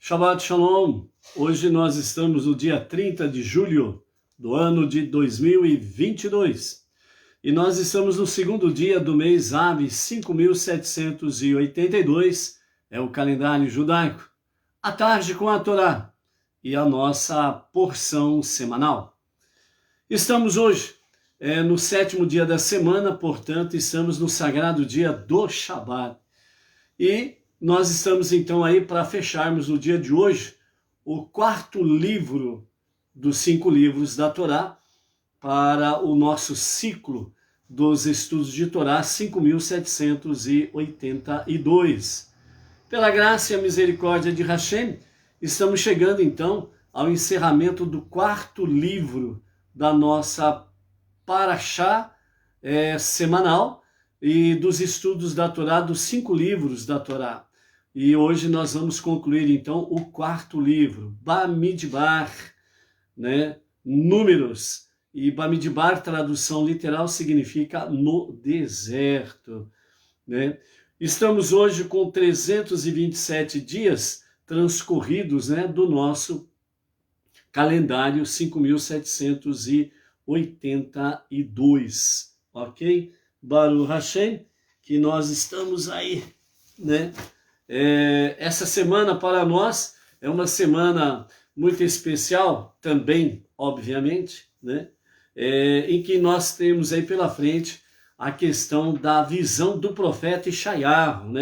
Shabbat Shalom! Hoje nós estamos no dia 30 de julho do ano de 2022 e nós estamos no segundo dia do mês Av 5782, é o calendário judaico, a tarde com a Torá e a nossa porção semanal. Estamos hoje no sétimo dia da semana, portanto estamos no sagrado dia do Shabbat e nós estamos então aí para fecharmos no dia de hoje o quarto livro dos 5 livros da Torá para o nosso ciclo dos estudos de Torá 5782. Pela graça e a misericórdia de Hashem, estamos chegando então ao encerramento do quarto livro da nossa Parashá semanal e dos estudos da Torá, dos 5 livros da Torá. E hoje nós vamos concluir, então, o quarto livro, Bamidbar, Números. E Bamidbar, tradução literal, significa no deserto. Estamos hoje com 327 dias transcorridos do nosso calendário 5782, ok? Baruch Hashem, que nós estamos aí, essa semana para nós é uma semana muito especial também, obviamente, em que nós temos aí pela frente a questão da visão do profeta Ishayahu,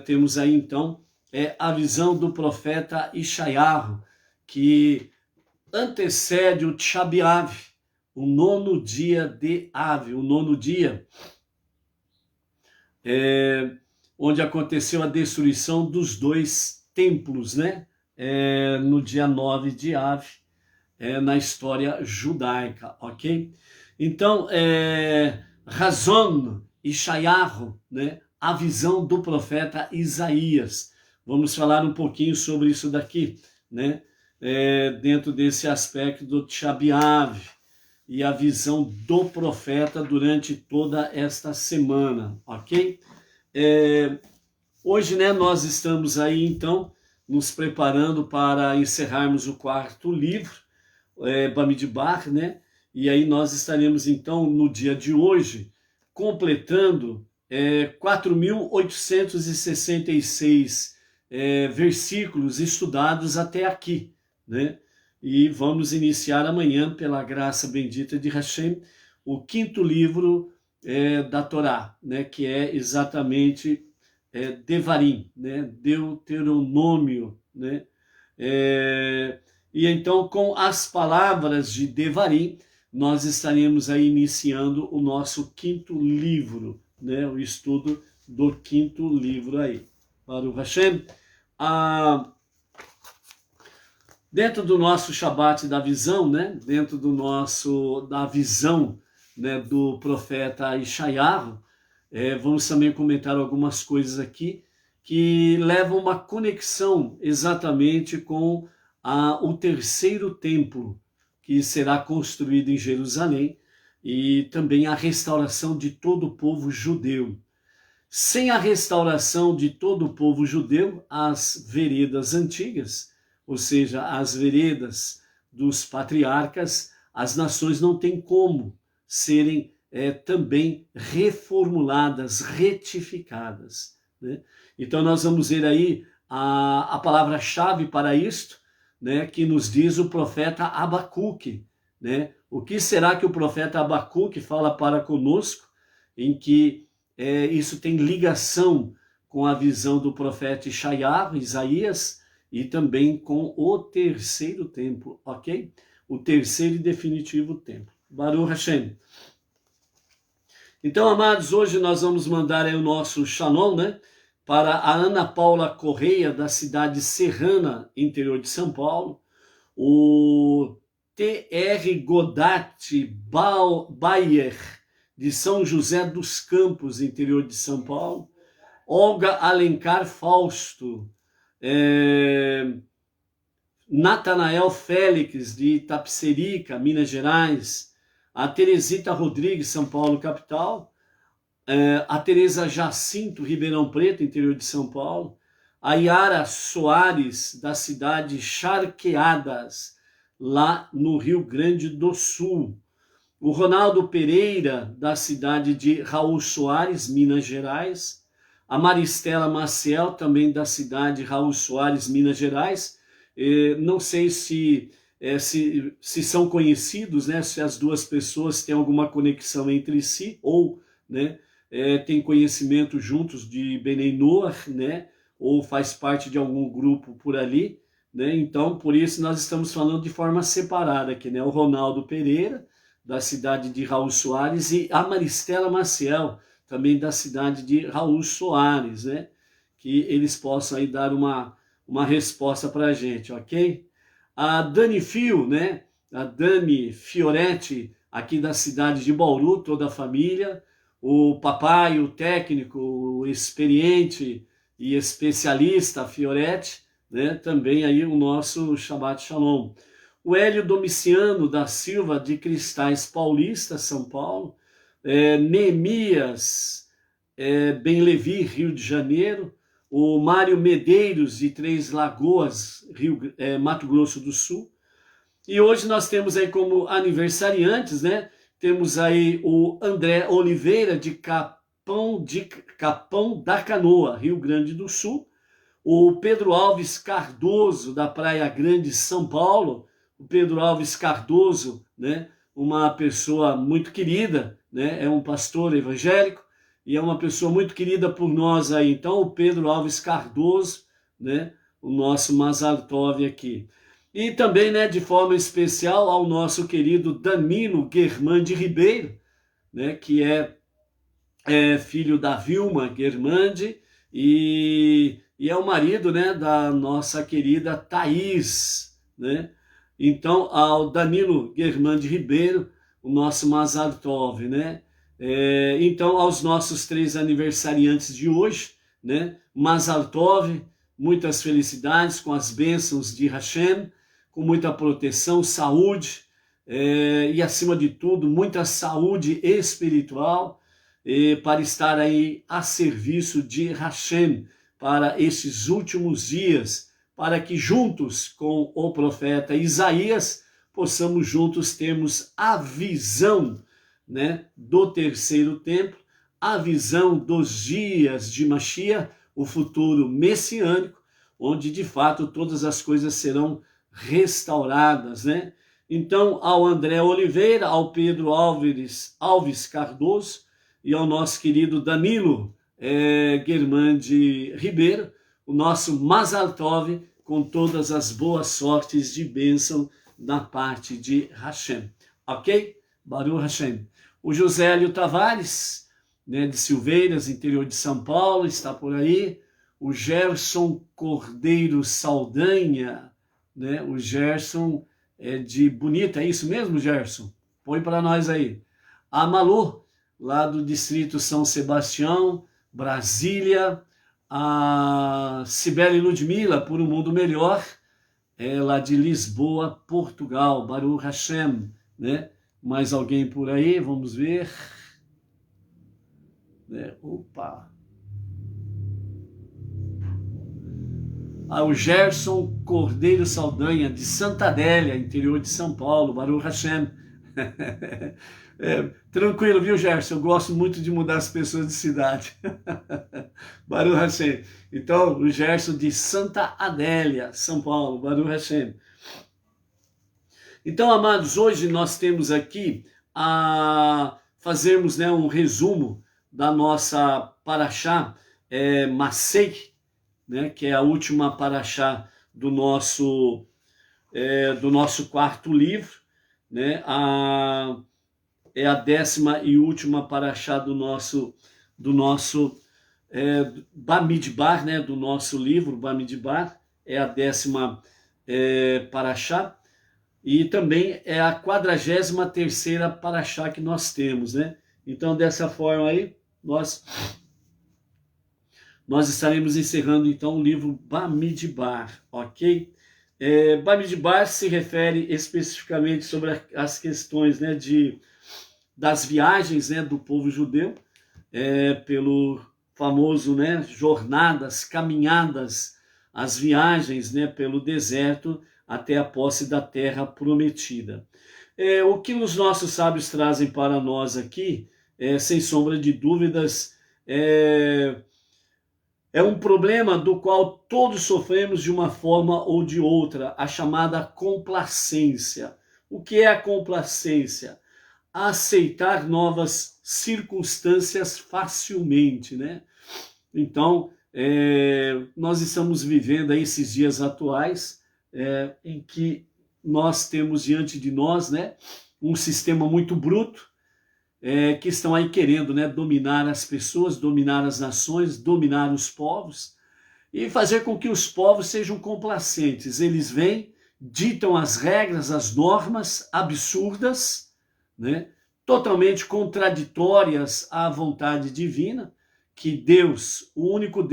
temos aí então a visão do profeta Ishayahu, que antecede o Tisha B'Av, o 9º dia de Av, o 9º dia onde aconteceu a destruição dos 2 templos, no dia 9 de Av, na história judaica, ok? Então, Razon e Ishayahu, a visão do profeta Isaías. Vamos falar um pouquinho sobre isso daqui, dentro desse aspecto do Tisha B'Av e a visão do profeta durante toda esta semana, ok? Hoje, nós estamos aí, então, nos preparando para encerrarmos o quarto livro, Bamidbar, e aí nós estaremos, então, no dia de hoje, completando 4.866 versículos estudados até aqui, E vamos iniciar amanhã, pela graça bendita de Hashem, o 5º livro da Torá, que é exatamente Devarim, Deuteronômio, e então com as palavras de Devarim, nós estaremos aí iniciando o nosso 5º livro, o estudo do 5º livro aí. Baruch Hashem, dentro do nosso Shabat da visão, dentro da visão do profeta Ishayahu, vamos também comentar algumas coisas aqui que levam uma conexão exatamente com o 3º templo que será construído em Jerusalém e também a restauração de todo o povo judeu. Sem a restauração de todo o povo judeu, as veredas antigas, ou seja, as veredas dos patriarcas, as nações não têm como serem também reformuladas, retificadas. Então nós vamos ver aí a palavra-chave para isto, que nos diz o profeta Abacuque. O que será que o profeta Abacuque fala para conosco, em que isso tem ligação com a visão do profeta Ishayahu, Isaías, e também com o 3º templo, ok? O 3º e definitivo templo. Baruch Hashem. Então, amados, hoje nós vamos mandar aí o nosso Shalom, para a Ana Paula Correia, da cidade serrana, interior de São Paulo, o T.R. Godatti Bayer, de São José dos Campos, interior de São Paulo, Olga Alencar Fausto, Natanael Félix, de Itapecerica, Minas Gerais, a Teresita Rodrigues, São Paulo, capital, a Tereza Jacinto, Ribeirão Preto, interior de São Paulo, a Yara Soares, da cidade Charqueadas, lá no Rio Grande do Sul. O Ronaldo Pereira, da cidade de Raul Soares, Minas Gerais. A Maristela Maciel, também da cidade de Raul Soares, Minas Gerais. Não sei se são conhecidos, né? Se as duas pessoas têm alguma conexão entre si, ou, né, têm conhecimento juntos de Benei Noah, né? Ou faz parte de algum grupo por ali, né? Então, por isso nós estamos falando de forma separada aqui, né? O Ronaldo Pereira, da cidade de Raul Soares, e a Maristela Maciel, também da cidade de Raul Soares, né? Que eles possam aí dar uma resposta para a gente, ok? A Dani Fio, né? A Dani Fioretti, aqui da cidade de Bauru, toda a família. O papai, o técnico, o experiente e especialista Fioretti, né? Também aí o nosso Shabbat Shalom. O Hélio Domiciano da Silva, de Cristais Paulista, São Paulo. Neemias Benlevi, Rio de Janeiro. O Mário Medeiros, de Três Lagoas, Mato Grosso do Sul. E hoje nós temos aí como aniversariantes, né? Temos aí o André Oliveira, de Capão da Canoa, Rio Grande do Sul. O Pedro Alves Cardoso, da Praia Grande, São Paulo. O Pedro Alves Cardoso, né? Uma pessoa muito querida, né? É um pastor evangélico e é uma pessoa muito querida por nós aí. Então, o Pedro Alves Cardoso, né? O nosso Mazal Tov aqui. E também, né, de forma especial, ao nosso querido Danilo Guermandi Ribeiro, né? Que é filho da Vilma Guermandi e é o marido, né, da nossa querida Thaís, né? Então, ao Danilo Guermandi Ribeiro, o nosso Mazal Tov, né? Então, aos nossos 3 aniversariantes de hoje, né? Mazal Tov, muitas felicidades com as bênçãos de Hashem, com muita proteção, saúde, e acima de tudo, muita saúde espiritual, para estar aí a serviço de Hashem para esses últimos dias, para que juntos com o profeta Isaías, possamos juntos termos a visão, né, do terceiro templo, a visão dos dias de Mashiach, o futuro messiânico, onde de fato todas as coisas serão restauradas, né? Então, ao André Oliveira, ao Pedro Alves Cardoso e ao nosso querido Danilo Guermandi Ribeiro, o nosso Mazal Tov, com todas as boas sortes de bênção da parte de Hashem. Ok? Baruch Hashem. O Josélio Tavares, né, de Silveiras, interior de São Paulo, está por aí. O Gerson Cordeiro Saldanha, né? O Gerson de Bonita, é isso mesmo, Gerson? Põe para nós aí. A Malu, lá do Distrito São Sebastião, Brasília. A Cibele Ludmila, por um mundo melhor, lá de Lisboa, Portugal, Baruch Hashem, né? Mais alguém por aí, vamos ver. Opa! O Gerson Cordeiro Saldanha, de Santa Adélia, interior de São Paulo, Baruch Hashem. Tranquilo, viu, Gerson? Eu gosto muito de mudar as pessoas de cidade. Baruch Hashem. Então, o Gerson de Santa Adélia, São Paulo, Baruch Hashem. Então, amados, hoje nós temos aqui a fazermos, né, um resumo da nossa paraxá Masei, né, que é a última paraxá do nosso quarto livro, né? É a 10ª e última paraxá do nosso Bamidbar, né? Do nosso livro Bamidbar, é a 10ª paraxá, e também é a 43ª paraxá que nós temos, né? Então, dessa forma aí, nós estaremos encerrando então o livro Bamidbar, ok? Bamidbar se refere especificamente sobre as questões, né, das viagens, né, do povo judeu famoso, né, jornadas, caminhadas, as viagens, né, pelo deserto até a posse da terra prometida. O que os nossos sábios trazem para nós aqui, sem sombra de dúvidas, é um problema do qual todos sofremos de uma forma ou de outra, a chamada complacência. O que é a complacência? Aceitar novas circunstâncias facilmente, né? Então, nós estamos vivendo aí esses dias atuais em que nós temos diante de nós, né, um sistema muito bruto, que estão aí querendo, né, dominar as pessoas, dominar as nações, dominar os povos e fazer com que os povos sejam complacentes. Eles vêm, ditam as regras, as normas absurdas, né, totalmente contraditórias à vontade divina, que Deus, o único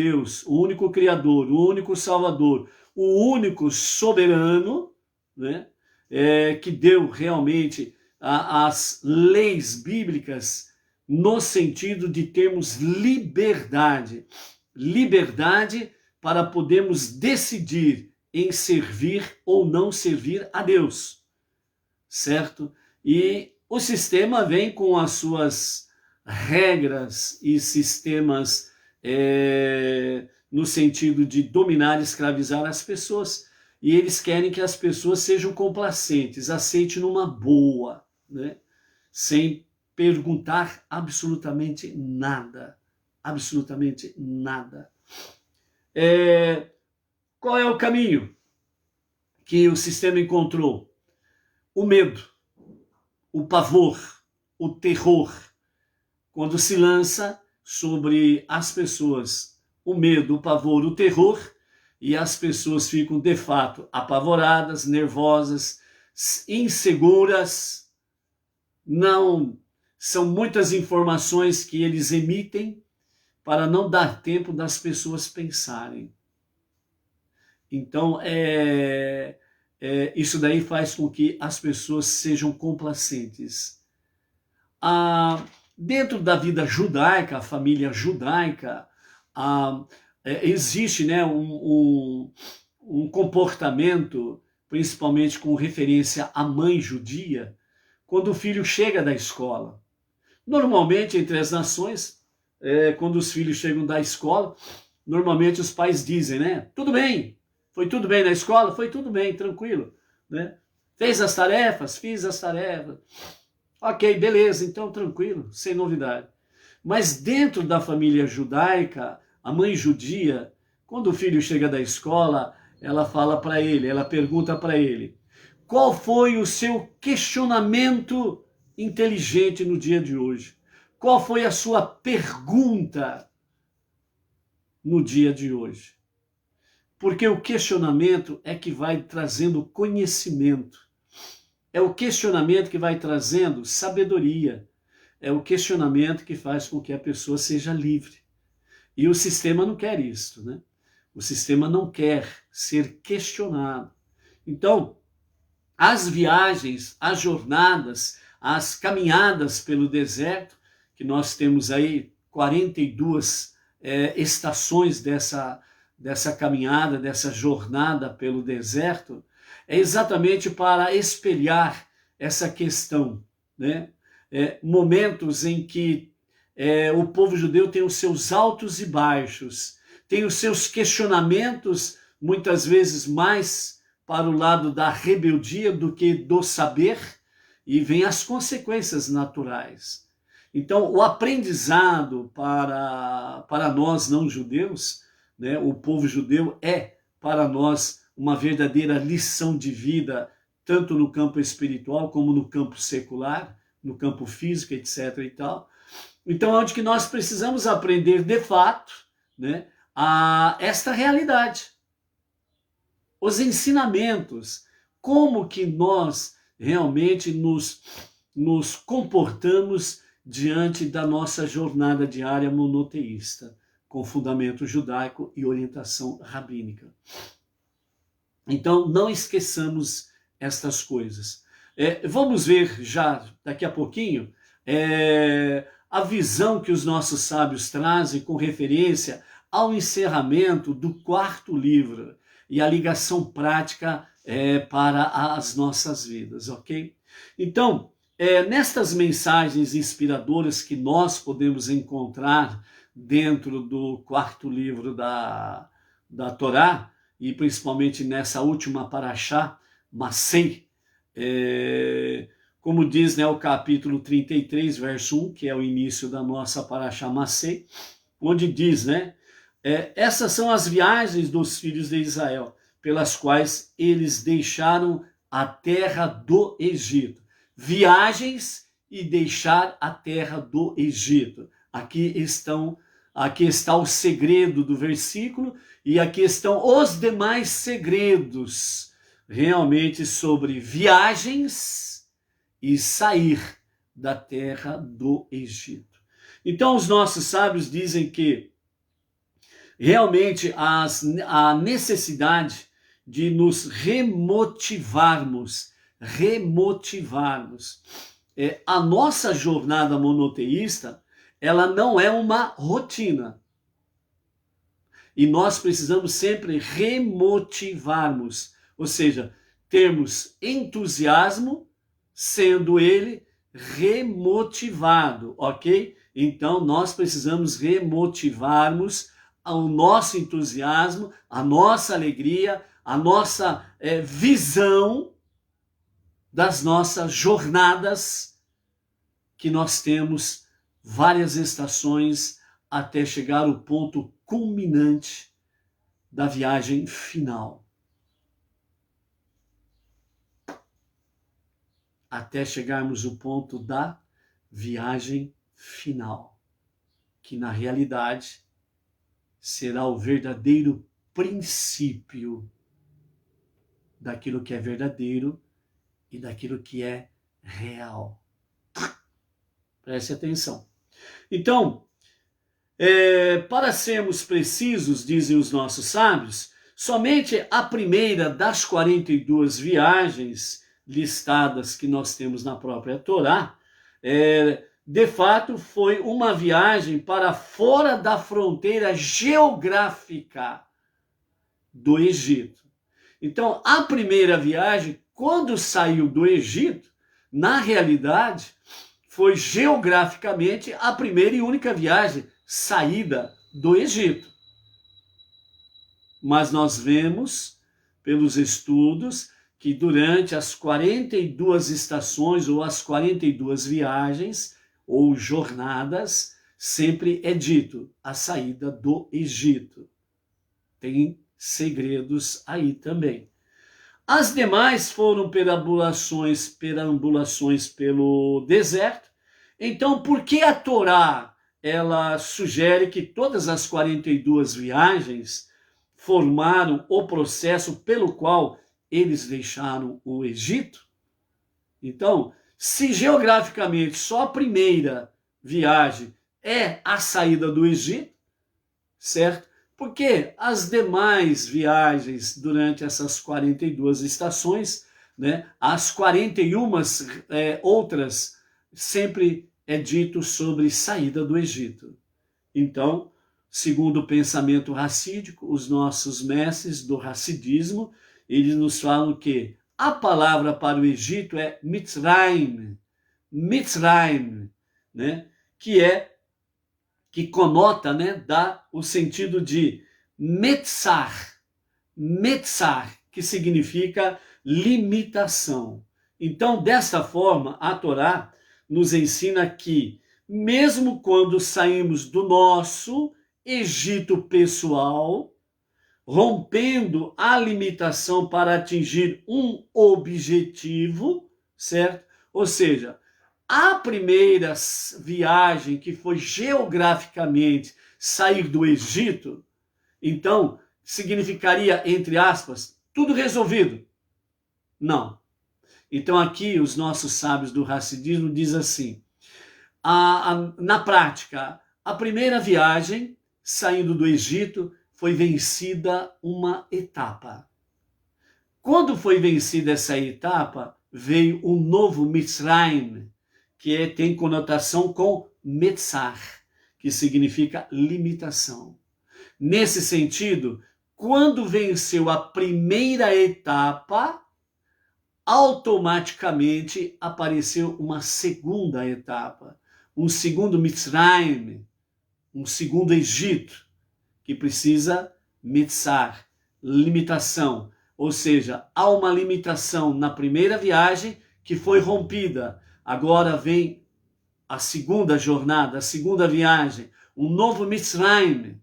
Criador, o único Salvador, o único soberano, né, que deu realmente as leis bíblicas no sentido de termos liberdade. Liberdade para podermos decidir em servir ou não servir a Deus, certo? E o sistema vem com as suas regras e sistemas no sentido de dominar e escravizar as pessoas. E eles querem que as pessoas sejam complacentes, aceitem numa boa, né? Sem perguntar absolutamente nada. Absolutamente nada. Qual é o caminho que o sistema encontrou? O medo, o pavor, o terror. Quando se lança sobre as pessoas o medo, o pavor, o terror, e as pessoas ficam, de fato, apavoradas, nervosas, inseguras. Não, são muitas informações que eles emitem para não dar tempo das pessoas pensarem. Então, isso daí faz com que as pessoas sejam complacentes. Dentro da vida judaica, a família judaica, existe, né, um comportamento, principalmente com referência à mãe judia, quando o filho chega da escola. Normalmente, entre as nações, quando os filhos chegam da escola, normalmente os pais dizem, né, tudo bem, foi tudo bem na escola? Foi tudo bem, tranquilo, né? Fez as tarefas? Fiz as tarefas. Ok, beleza, então tranquilo, sem novidade. Mas dentro da família judaica, a mãe judia, quando o filho chega da escola, ela fala para ele, ela pergunta para ele, qual foi o seu questionamento inteligente no dia de hoje? Qual foi a sua pergunta no dia de hoje? Porque o questionamento é que vai trazendo conhecimento. É o questionamento que vai trazendo sabedoria. É o questionamento que faz com que a pessoa seja livre. E o sistema não quer isso, né? O sistema não quer ser questionado. Então, as viagens, as jornadas, as caminhadas pelo deserto, que nós temos aí 42 estações dessa caminhada, dessa jornada pelo deserto, é exatamente para espelhar essa questão, né? Momentos em que o povo judeu tem os seus altos e baixos, tem os seus questionamentos, muitas vezes mais para o lado da rebeldia do que do saber, e vem as consequências naturais. Então, o aprendizado para nós não judeus, né, o povo judeu é para nós uma verdadeira lição de vida, tanto no campo espiritual como no campo secular, no campo físico, etc. e tal. Então, onde que nós precisamos aprender de fato, né, esta realidade, os ensinamentos, como que nós realmente nos comportamos diante da nossa jornada diária monoteísta, com fundamento judaico e orientação rabínica. Então, não esqueçamos estas coisas. Vamos ver já daqui a pouquinho a visão que os nossos sábios trazem com referência ao encerramento do 4º livro e a ligação prática para as nossas vidas, ok? Então, nestas mensagens inspiradoras que nós podemos encontrar dentro do 4º livro da Torá, e principalmente nessa última paraxá, Masei, como diz, né, o capítulo 33, verso 1, que é o início da nossa paraxá Masei, onde diz, né, essas são as viagens dos filhos de Israel, pelas quais eles deixaram a terra do Egito. Viagens e deixar a terra do Egito. Aqui está o segredo do versículo e aqui estão os demais segredos realmente sobre viagens e sair da terra do Egito. Então os nossos sábios dizem que realmente a necessidade de nos remotivarmos. A nossa jornada monoteísta, ela não é uma rotina. E nós precisamos sempre remotivarmos, ou seja, termos entusiasmo, sendo ele remotivado, ok? Então nós precisamos remotivarmos o nosso entusiasmo, a nossa alegria, a nossa visão das nossas jornadas, que nós temos várias estações até chegar ao ponto culminante da viagem final. Até chegarmos ao ponto da viagem final, que na realidade será o verdadeiro princípio daquilo que é verdadeiro e daquilo que é real. Preste atenção. Então, para sermos precisos, dizem os nossos sábios, somente a primeira das 42 viagens listadas que nós temos na própria Torá, de fato foi uma viagem para fora da fronteira geográfica do Egito. Então, a primeira viagem, quando saiu do Egito, na realidade, foi geograficamente a primeira e única viagem saída do Egito. Mas nós vemos, pelos estudos, que durante as 42 estações ou as 42 viagens ou jornadas, sempre é dito a saída do Egito. Tem segredos aí também. As demais foram perambulações pelo deserto. Então, por que a Torá ela sugere que todas as 42 viagens formaram o processo pelo qual eles deixaram o Egito? Então, se geograficamente só a primeira viagem é a saída do Egito, certo? Porque as demais viagens durante essas 42 estações, né, as 41 outras, sempre é dito sobre saída do Egito. Então, segundo o pensamento racídico, os nossos mestres do racidismo, eles nos falam que a palavra para o Egito é Mitzrayim, né, que conota, né, dá o sentido de metzar, que significa limitação. Então, desta forma, a Torá nos ensina que, mesmo quando saímos do nosso Egito pessoal, rompendo a limitação para atingir um objetivo, certo? Ou seja, a primeira viagem que foi geograficamente sair do Egito, então significaria, entre aspas, tudo resolvido. Não. Então aqui os nossos sábios do racidismo dizem assim, na prática, a primeira viagem saindo do Egito foi vencida uma etapa. Quando foi vencida essa etapa, veio um novo Mitzrayim, tem conotação com metzar, que significa limitação. Nesse sentido, quando venceu a primeira etapa, automaticamente apareceu uma segunda etapa, um segundo Mitzrayim, um segundo Egito, que precisa metzar, limitação. Ou seja, há uma limitação na primeira viagem que foi rompida. Agora vem a segunda jornada, a segunda viagem, um novo Mitzrayim,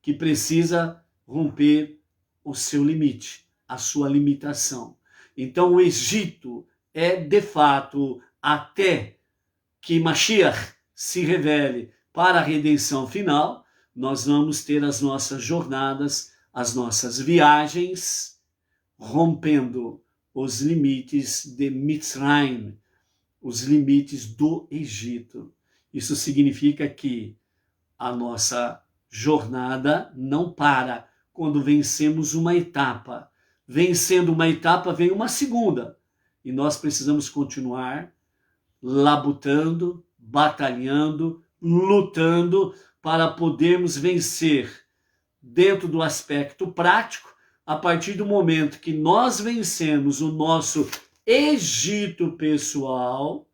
que precisa romper o seu limite, a sua limitação. Então o Egito é, de fato, até que Mashiach se revele para a redenção final, nós vamos ter as nossas jornadas, as nossas viagens, rompendo os limites de Mitzrayim, os limites do Egito. Isso significa que a nossa jornada não para quando vencemos uma etapa. Vencendo uma etapa, vem uma segunda. E nós precisamos continuar labutando, batalhando, lutando para podermos vencer dentro do aspecto prático, a partir do momento que nós vencemos o nosso Egito pessoal,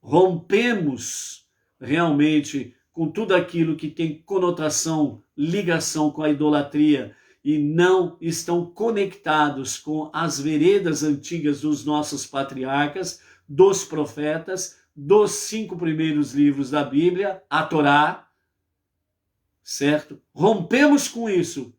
rompemos realmente com tudo aquilo que tem conotação, ligação com a idolatria e não estão conectados com as veredas antigas dos nossos patriarcas, dos profetas, dos 5 primeiros livros da Bíblia, a Torá, certo? Rompemos com isso.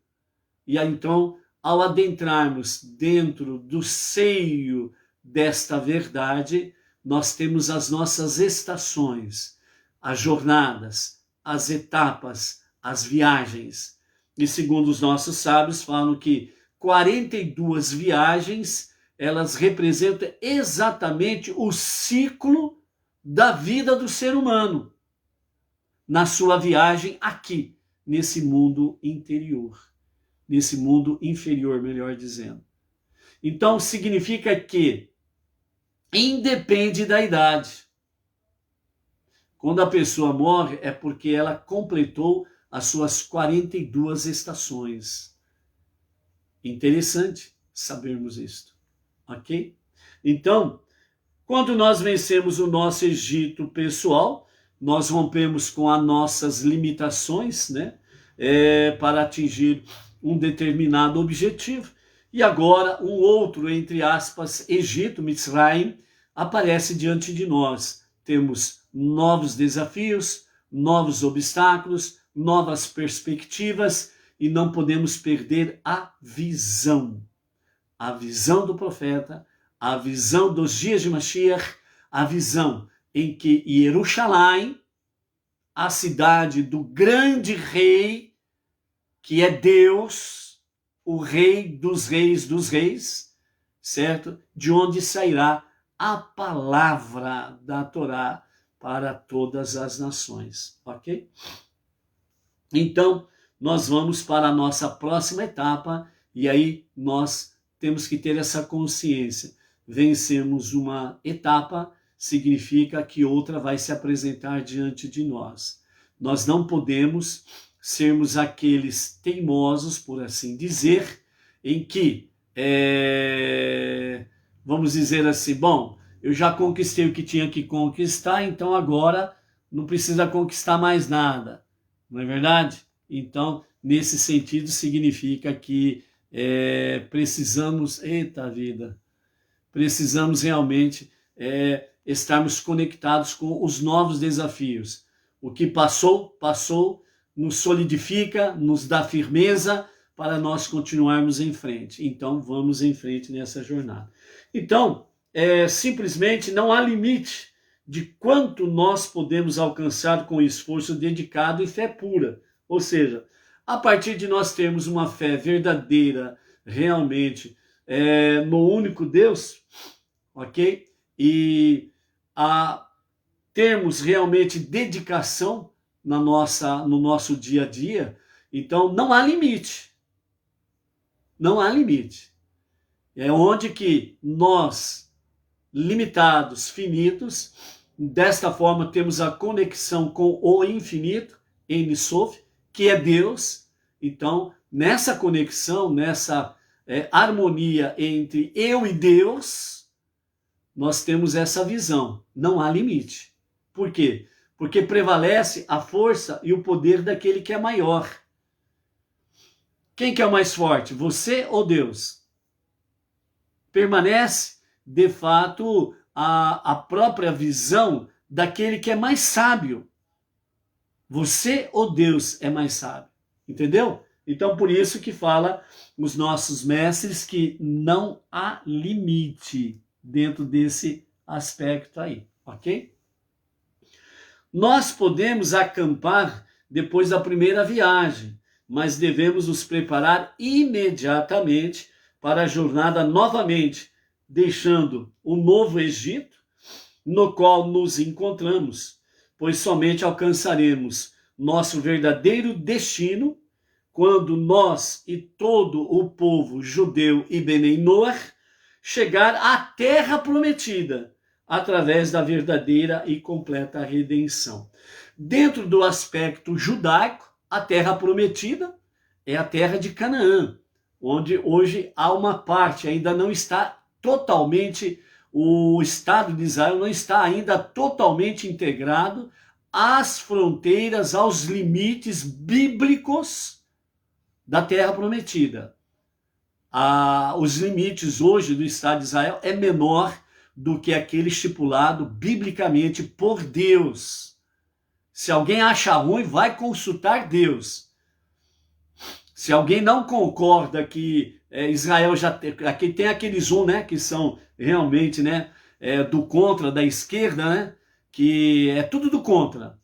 E aí, então, ao adentrarmos dentro do seio desta verdade, nós temos as nossas estações, as jornadas, as etapas, as viagens. E segundo os nossos sábios, falam que 42 viagens, elas representam exatamente o ciclo da vida do ser humano, na sua viagem aqui, nesse mundo interior, nesse mundo inferior, melhor dizendo. Então, significa que independe da idade. Quando a pessoa morre, é porque ela completou as suas 42 estações. Interessante sabermos isto, ok? Então, quando nós vencemos o nosso Egito pessoal, nós rompemos com as nossas limitações, né? Para atingir um determinado objetivo. E agora um outro, entre aspas, Egito, Mitzrayim, aparece diante de nós. Temos novos desafios, novos obstáculos, novas perspectivas e não podemos perder a visão do profeta, a visão dos dias de Mashiach, a visão em que Jerusalém, a cidade do grande rei, que é Deus, o rei dos reis, certo? De onde sairá a palavra da Torá para todas as nações, ok? Então, nós vamos para a nossa próxima etapa e aí nós temos que ter essa consciência. Vencemos uma etapa, significa que outra vai se apresentar diante de nós. Nós não podemos sermos aqueles teimosos, por assim dizer, em que, vamos dizer assim, bom, eu já conquistei o que tinha que conquistar, então agora não precisa conquistar mais nada, não é verdade? Então, nesse sentido, significa que precisamos, precisamos realmente estarmos conectados com os novos desafios. O que passou, passou, nos solidifica, nos dá firmeza para nós continuarmos em frente. Então, vamos em frente nessa jornada. Então, simplesmente não há limite de quanto nós podemos alcançar com esforço dedicado e fé pura. Ou seja, a partir de nós termos uma fé verdadeira, realmente, no único Deus, ok? E termos realmente dedicação no nosso dia a dia, então não há limite. Não há limite. É onde que nós, limitados, finitos, Desta forma, temos a conexão com o infinito, Ein Sof, que é Deus. Então, nessa conexão, nessa harmonia entre eu e Deus, nós temos essa visão. Não há limite. Por quê? Porque prevalece a força e o poder daquele que é maior. Quem que é o mais forte? Você ou Deus? Permanece, de fato, a própria visão daquele que é mais sábio. Você ou Deus é mais sábio? Entendeu? Então, por isso que fala os nossos mestres que não há limite dentro desse aspecto aí, ok? Nós podemos acampar depois da primeira viagem, mas devemos nos preparar imediatamente para a jornada novamente, deixando o Novo Egito, no qual nos encontramos, pois somente alcançaremos nosso verdadeiro destino quando nós e todo o povo judeu e Benei Noach chegar à terra prometida, através da verdadeira e completa redenção. Dentro do aspecto judaico, a terra prometida é a terra de Canaã, onde hoje há uma parte, ainda não está totalmente, o Estado de Israel não está ainda totalmente integrado às fronteiras, aos limites bíblicos da terra prometida. Os limites hoje do Estado de Israel é menor do que aquele estipulado biblicamente por Deus. Se alguém acha ruim, vai consultar Deus. Se alguém não concorda que Israel já tem... Aqui tem aqueles né, que são realmente do contra, da esquerda, né, que é tudo do contra.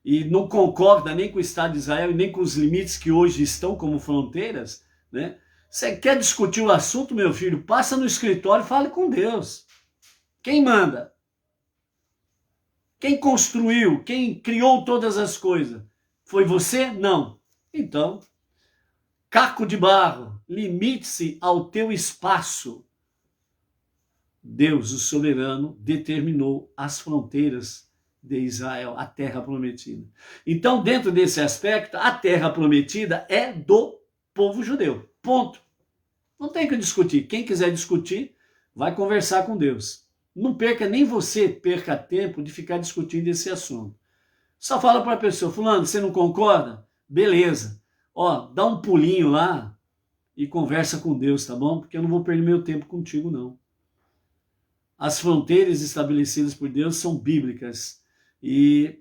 E não concorda nem com o Estado de Israel e nem com os limites que hoje estão como fronteiras, né? Você quer discutir o assunto, meu filho? Passa no escritório e fale com Deus. Quem manda? Quem construiu? Quem criou todas as coisas? Foi você? Não. Então, caco de barro, limite-se ao teu espaço. Deus, o soberano, determinou as fronteiras de Israel, a terra prometida. Então, dentro desse aspecto, a terra prometida é do povo judeu. Ponto. Não tem que discutir. Quem quiser discutir, vai conversar com Deus. Não perca, nem você perca tempo de ficar discutindo esse assunto. Só fala para a pessoa, fulano, você não concorda? Beleza. Ó, dá um pulinho lá e conversa com Deus, tá bom? Porque eu não vou perder meu tempo contigo, não. As fronteiras estabelecidas por Deus são bíblicas. E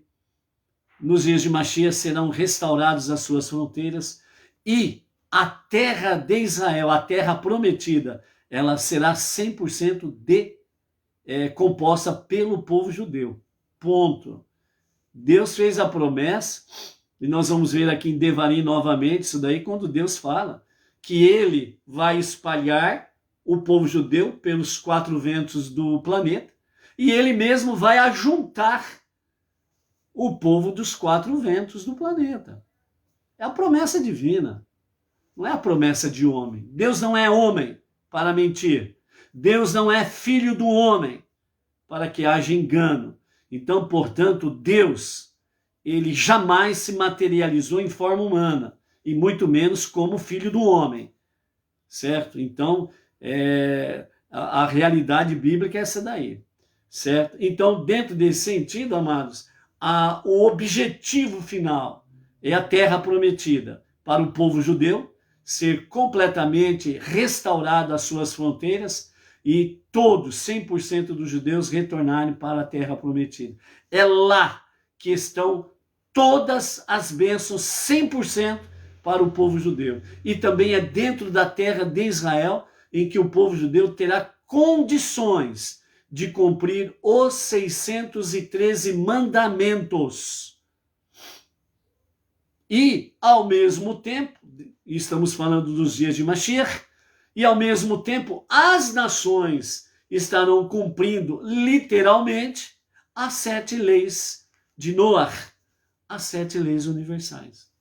nos dias de Mashiach serão restauradas as suas fronteiras e a terra de Israel, a terra prometida, ela será 100% composta pelo povo judeu. Ponto. Deus fez a promessa, e nós vamos ver aqui em Devarim novamente, isso daí, quando Deus fala que ele vai espalhar o povo judeu pelos 4 ventos do planeta, e ele mesmo vai ajuntar o povo dos 4 ventos do planeta. É a promessa divina. Não é a promessa de homem. Deus não é homem para mentir. Deus não é filho do homem para que haja engano. Então, portanto, Deus, ele jamais se materializou em forma humana, e muito menos como filho do homem. Certo? Então, a realidade bíblica é essa daí. Certo? Então, dentro desse sentido, amados, o objetivo final é a terra prometida para o povo judeu, ser completamente restaurado às suas fronteiras e todos, 100% dos judeus, retornarem para a terra prometida. É lá que estão todas as bênçãos, 100% para o povo judeu. E também é dentro da terra de Israel em que o povo judeu terá condições de cumprir os 613 mandamentos. E, ao mesmo tempo, estamos falando dos dias de Mashiach, e ao mesmo tempo as nações estarão cumprindo literalmente as 7 leis de Noach, as 7 leis universais.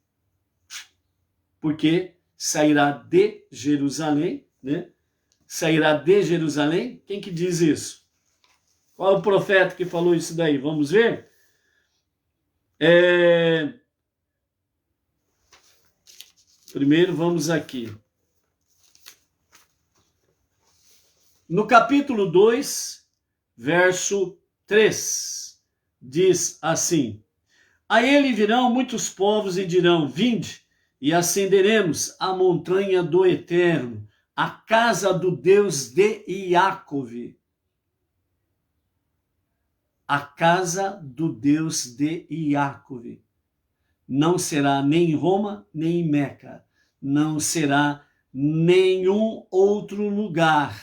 Porque sairá de Jerusalém, né? Sairá de Jerusalém, quem que diz isso? Qual é o profeta que falou isso daí? Vamos ver? Primeiro vamos aqui. No capítulo 2, verso 3, diz assim: a ele virão muitos povos e dirão: vinde, e ascenderemos a montanha do Eterno, a casa do Deus de Iacove. A casa do Deus de Iacove. Não será nem em Roma, nem em Meca. Não será nenhum outro lugar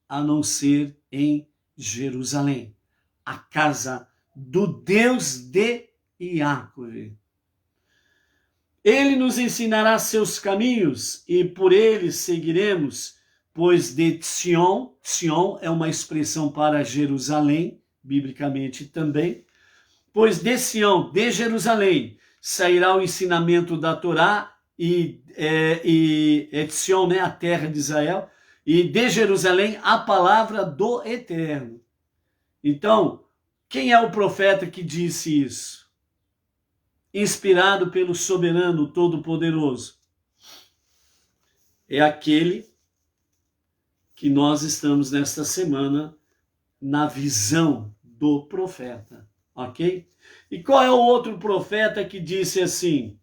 a não ser em Jerusalém. A casa do Deus de Iacove. Ele nos ensinará seus caminhos e por eles seguiremos, pois de Sion, Sion é uma expressão para Jerusalém, biblicamente também, pois de Sião, de Jerusalém, sairá o ensinamento da Torá e Sion, né, a terra de Israel, e de Jerusalém a palavra do Eterno. Então, quem é o profeta que disse isso? Inspirado pelo soberano todo-poderoso. É aquele que nós estamos nesta semana na visão do profeta, ok? E qual é o outro profeta que disse assim?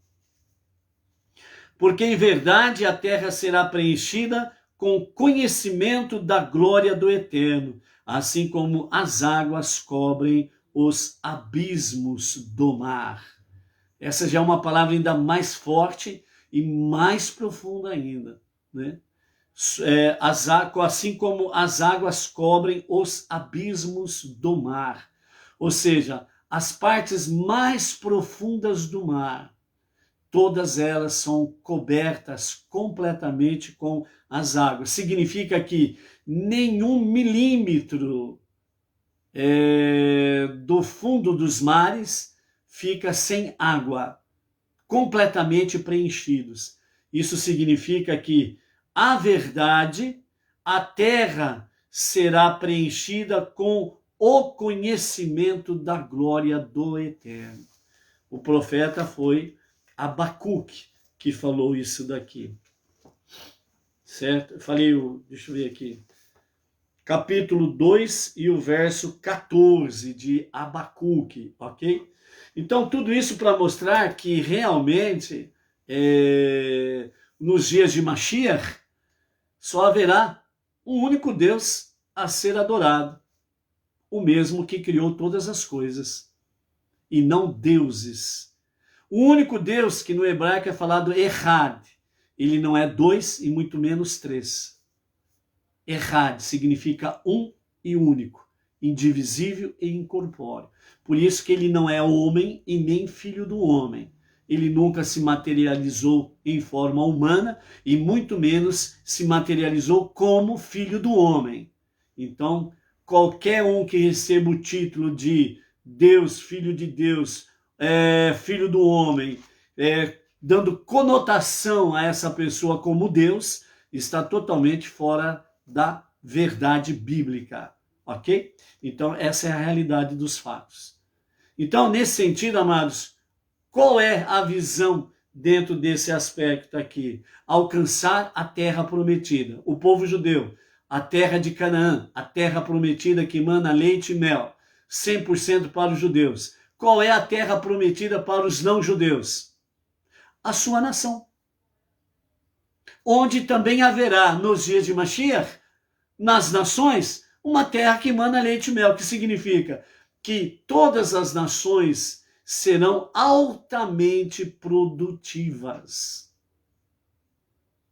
Porque em verdade a terra será preenchida com conhecimento da glória do Eterno, assim como as águas cobrem os abismos do mar. Essa já é uma palavra ainda mais forte e mais profunda ainda, né? Assim como as águas cobrem os abismos do mar, ou seja, as partes mais profundas do mar, todas elas são cobertas completamente com as águas. Significa que nenhum milímetro do fundo dos mares fica sem água, completamente preenchidos. Isso significa que a verdade, a terra será preenchida com o conhecimento da glória do Eterno. O profeta foi Abacuque que falou isso daqui. Certo? Eu falei, deixa eu ver aqui. Capítulo 2 e o verso 14 de Abacuque, ok? Então, tudo isso para mostrar que realmente, nos dias de Mashiach, só haverá um único Deus a ser adorado, o mesmo que criou todas as coisas, e não deuses. O único Deus que no hebraico é falado Echad, ele não é dois e muito menos três. Echad significa um e único, indivisível e incorpóreo. Por isso que ele não é homem e nem filho do homem. Ele nunca se materializou em forma humana e muito menos se materializou como filho do homem. Então, qualquer um que receba o título de Deus, filho de Deus, filho do homem, dando conotação a essa pessoa como Deus, está totalmente fora da verdade bíblica, ok? Então, essa é a realidade dos fatos. Então, nesse sentido, amados, qual é a visão dentro desse aspecto aqui? Alcançar a terra prometida. O povo judeu, a terra de Canaã, a terra prometida que emana leite e mel, 100% para os judeus. Qual é a terra prometida para os não-judeus? A sua nação. Onde também haverá, nos dias de Mashiach, nas nações, uma terra que emana leite e mel, que significa que todas as nações serão altamente produtivas.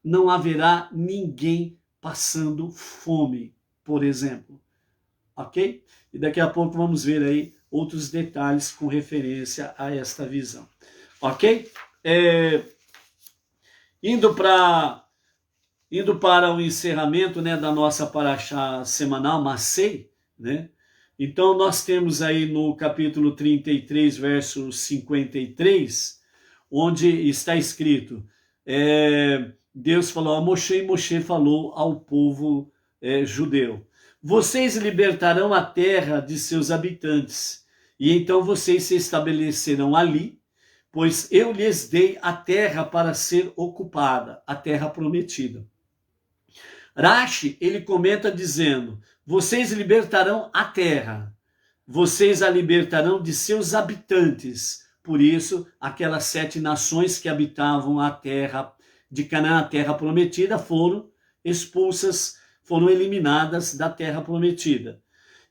Não haverá ninguém passando fome, por exemplo. Ok? E daqui a pouco vamos ver aí outros detalhes com referência a esta visão. Ok? Indo para o encerramento, né, da nossa paraxá semanal, Masei, né? Então nós temos aí no capítulo 33, verso 53, onde está escrito, Deus falou a Moshe e Moshe falou ao povo judeu. vocês libertarão a terra de seus habitantes, e então vocês se estabelecerão ali, pois eu lhes dei a terra para ser ocupada, a terra prometida. Rashi, ele comenta dizendo, vocês libertarão a terra, vocês a libertarão de seus habitantes. Por isso, aquelas 7 nações que habitavam a terra de Canaã, a terra prometida, foram expulsas, foram eliminadas da terra prometida.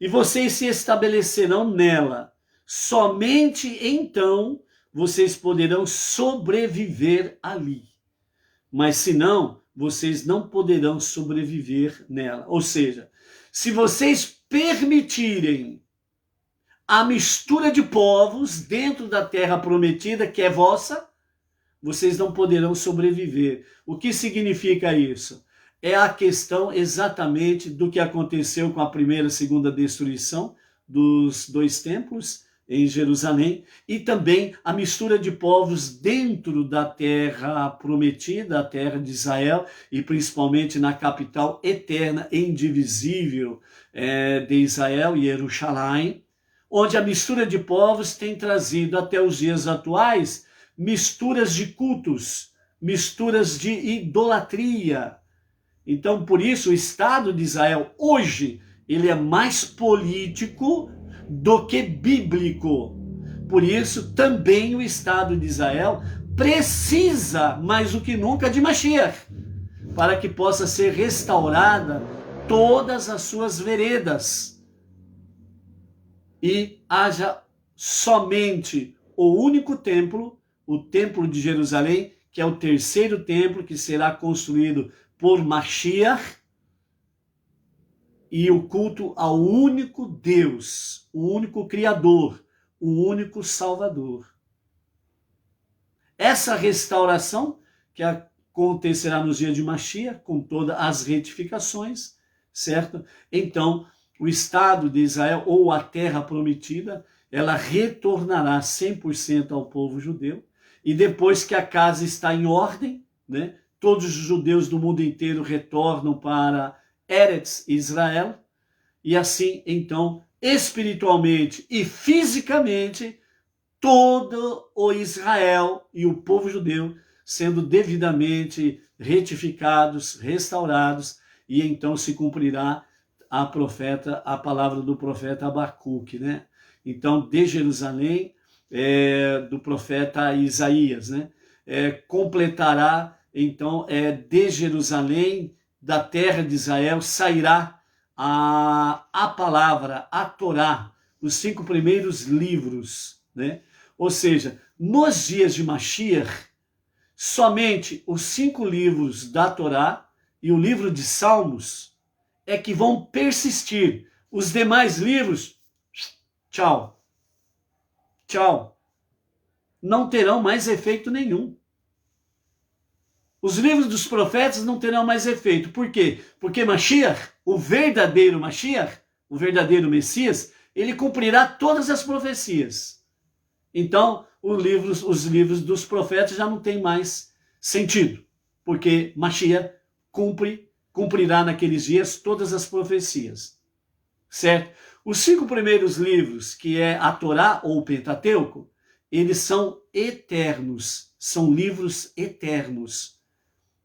E vocês se estabelecerão nela. Somente então vocês poderão sobreviver ali. Mas se não, vocês não poderão sobreviver nela. Ou seja, se vocês permitirem a mistura de povos dentro da terra prometida, que é vossa, vocês não poderão sobreviver. O que significa isso? É a questão exatamente do que aconteceu com a primeira e segunda destruição dos 2 templos em Jerusalém, e também a mistura de povos dentro da terra prometida, a terra de Israel, e principalmente na capital eterna e indivisível de Israel, Jerusalém, onde a mistura de povos tem trazido até os dias atuais misturas de cultos, misturas de idolatria. Então, por isso, o Estado de Israel hoje, ele é mais político do que bíblico. Por isso, também o Estado de Israel precisa, mais do que nunca, de Mashiach, para que possa ser restaurada todas as suas veredas e haja somente o único templo, o Templo de Jerusalém, que é o 3º templo que será construído por Mashiach, e o culto ao único Deus, o único Criador, o único Salvador. Essa restauração que acontecerá nos dias de Mashiach, com todas as retificações, certo? Então, o Estado de Israel, ou a terra prometida, ela retornará 100% ao povo judeu, e depois que a casa está em ordem, né, todos os judeus do mundo inteiro retornam para Eretz Israel, e assim, então, espiritualmente e fisicamente, todo o Israel e o povo judeu sendo devidamente retificados, restaurados, e então se cumprirá a palavra do profeta Abacuque, né? Então, de Jerusalém, do profeta Isaías, né? Completará, então, de Jerusalém, da terra de Israel, sairá a palavra, a Torá, os 5 primeiros livros, né? Ou seja, nos dias de Mashiach, somente os 5 livros da Torá e o livro de Salmos é que vão persistir. Os demais livros, tchau. Tchau. Não terão mais efeito nenhum. Os livros dos profetas não terão mais efeito. Por quê? Porque Mashiach, o verdadeiro Mashiach, o verdadeiro Messias, ele cumprirá todas as profecias. Então, os livros dos profetas já não têm mais sentido, porque Mashiach cumprirá naqueles dias todas as profecias. Certo? Os 5 primeiros livros, que é a Torá ou o Pentateuco, eles são eternos, são livros eternos,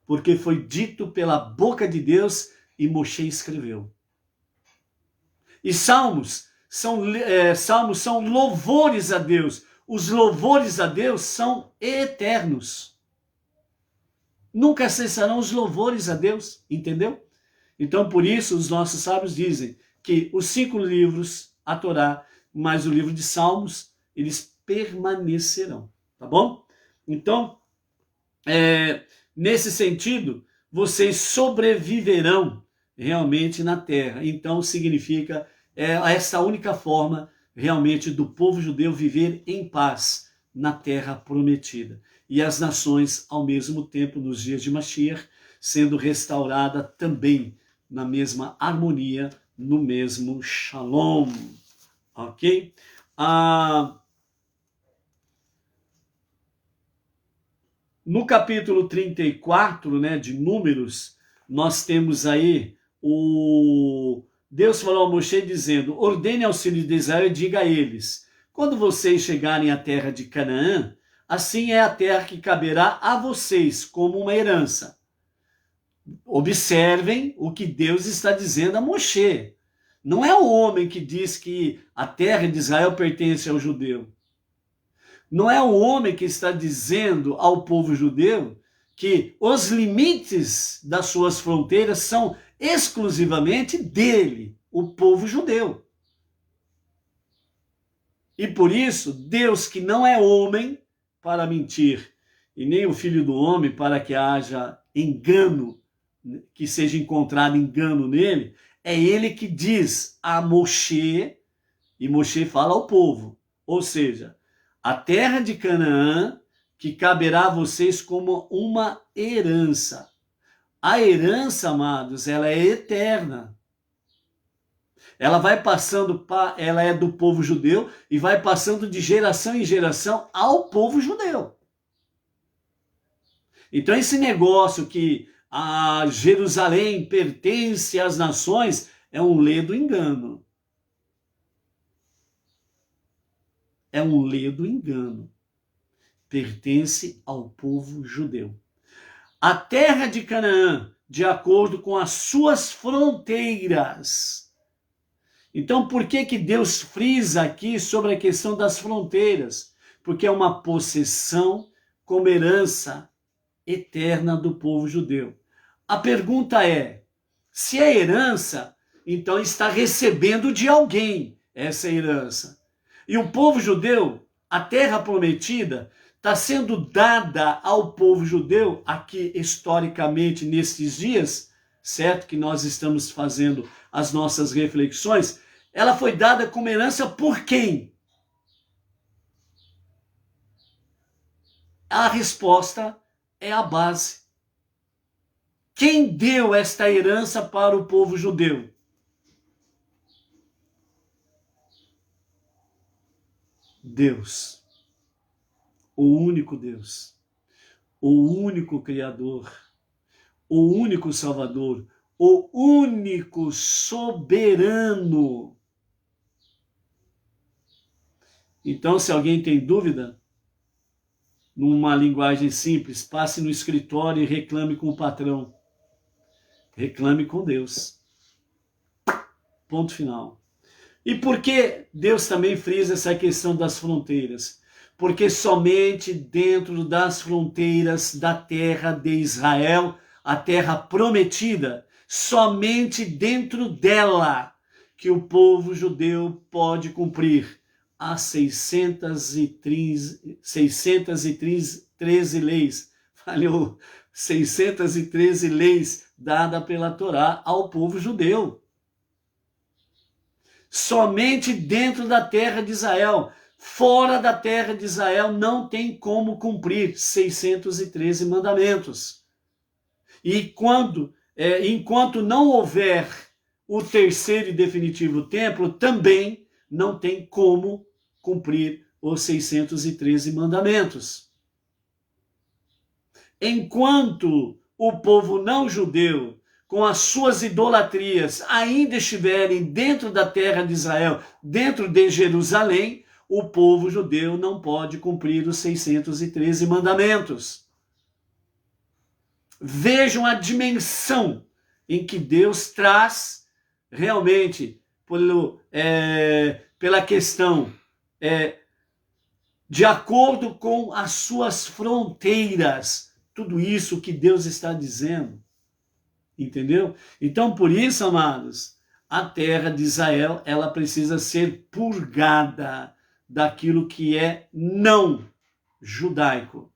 porque foi dito pela boca de Deus e Moshe escreveu. E salmos são louvores a Deus. Os louvores a Deus são eternos. Nunca cessarão os louvores a Deus, entendeu? Então, por isso, os nossos sábios dizem que os 5 livros, a Torá, mais o livro de Salmos, eles permanecerão, tá bom? Então, nesse sentido, vocês sobreviverão realmente na terra. Então, significa essa única forma realmente do povo judeu viver em paz na terra prometida. E as nações, ao mesmo tempo, nos dias de Mashiach, sendo restaurada também na mesma harmonia, no mesmo shalom. Ok? No capítulo 34, né, de Números, nós temos aí Deus falou a Moshe dizendo, ordene aos filhos de Israel e diga a eles, quando vocês chegarem à terra de Canaã, assim é a terra que caberá a vocês como uma herança. Observem o que Deus está dizendo a Moshe. Não é o homem que diz que a terra de Israel pertence ao judeu. Não é o homem que está dizendo ao povo judeu que os limites das suas fronteiras são exclusivamente dele, o povo judeu. E por isso, Deus, que não é homem para mentir, e nem o filho do homem para que haja engano, que seja encontrado engano nele, é ele que diz a Moshe, e Moshe fala ao povo, ou seja, a terra de Canaã, que caberá a vocês como uma herança. A herança, amados, ela é eterna. Ela vai passando, ela é do povo judeu e vai passando de geração em geração ao povo judeu. Então esse negócio que a Jerusalém pertence às nações é um ledo engano. É um ledo engano. Pertence ao povo judeu. A terra de Canaã, de acordo com as suas fronteiras. Então, por que Deus frisa aqui sobre a questão das fronteiras? Porque é uma possessão como herança eterna do povo judeu. A pergunta é, se é herança, então está recebendo de alguém essa herança. E o povo judeu, a terra prometida, está sendo dada ao povo judeu, aqui historicamente nesses dias, certo? Que nós estamos fazendo as nossas reflexões, ela foi dada como herança por quem? A resposta é a base. Quem deu esta herança para o povo judeu? Deus. O único Deus. O único Criador. O único Salvador. O único soberano. Então, se alguém tem dúvida, numa linguagem simples, passe no escritório e reclame com o patrão. Reclame com Deus. Ponto final. E por que Deus também frisa essa questão das fronteiras? Porque somente dentro das fronteiras da terra de Israel, a terra prometida, somente dentro dela que o povo judeu pode cumprir as 613 leis. Falhou, 613 leis dadas pela Torá ao povo judeu. Somente dentro da terra de Israel. Fora da terra de Israel não tem como cumprir 613 mandamentos. E enquanto não houver o terceiro e definitivo templo, também não tem como cumprir os 613 mandamentos. Enquanto o povo não judeu, com as suas idolatrias, ainda estiverem dentro da terra de Israel, dentro de Jerusalém, o povo judeu não pode cumprir os 613 mandamentos. Vejam a dimensão em que Deus traz realmente pela questão de acordo com as suas fronteiras. Tudo isso que Deus está dizendo. Entendeu? Então, por isso, amados, a terra de Israel, ela precisa ser purgada daquilo que é não judaico,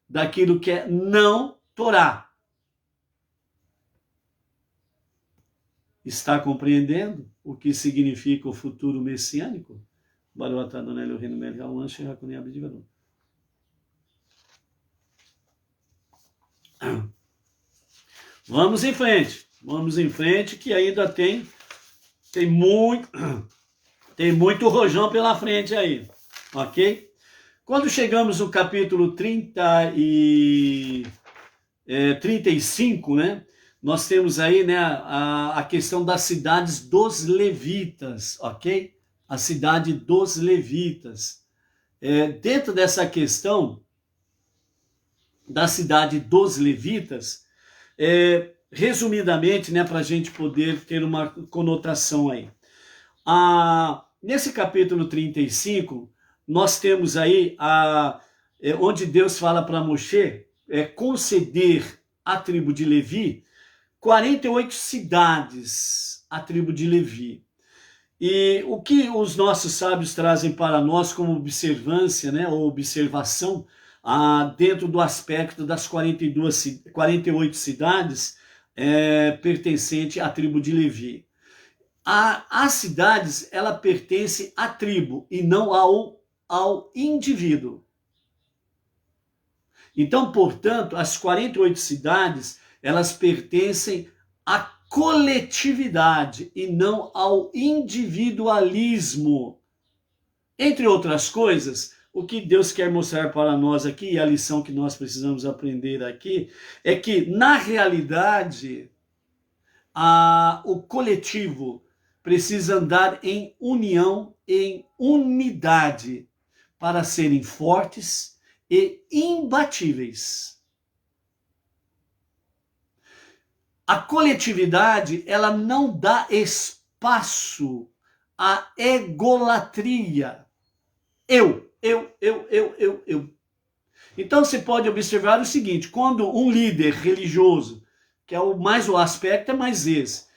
daquilo que é não Torá. Está compreendendo o que significa o futuro messiânico? Vamos em frente que ainda tem muito rojão pela frente aí, ok? Quando chegamos no capítulo 35, né? nós temos aí, né, a questão das cidades dos levitas, ok? A cidade dos levitas. Dentro dessa questão da cidade dos levitas, resumidamente, né, para a gente poder ter uma conotação aí. Nesse capítulo 35, nós temos aí onde Deus fala para Moshe conceder à tribo de Levi 48 cidades à tribo de Levi. E o que os nossos sábios trazem para nós como observância, né, ou observação, dentro do aspecto das 48 cidades pertencentes à tribo de Levi. As cidades, ela pertence à tribo e não ao indivíduo. Então, portanto, as 48 cidades, elas pertencem à coletividade e não ao individualismo. Entre outras coisas, o que Deus quer mostrar para nós aqui, e a lição que nós precisamos aprender aqui, é que, na realidade, o coletivo precisa andar em união, em unidade, para serem fortes e imbatíveis. A coletividade, ela não dá espaço à egolatria. Eu. Então você pode observar o seguinte, quando um líder religioso, que é o aspecto é mais esse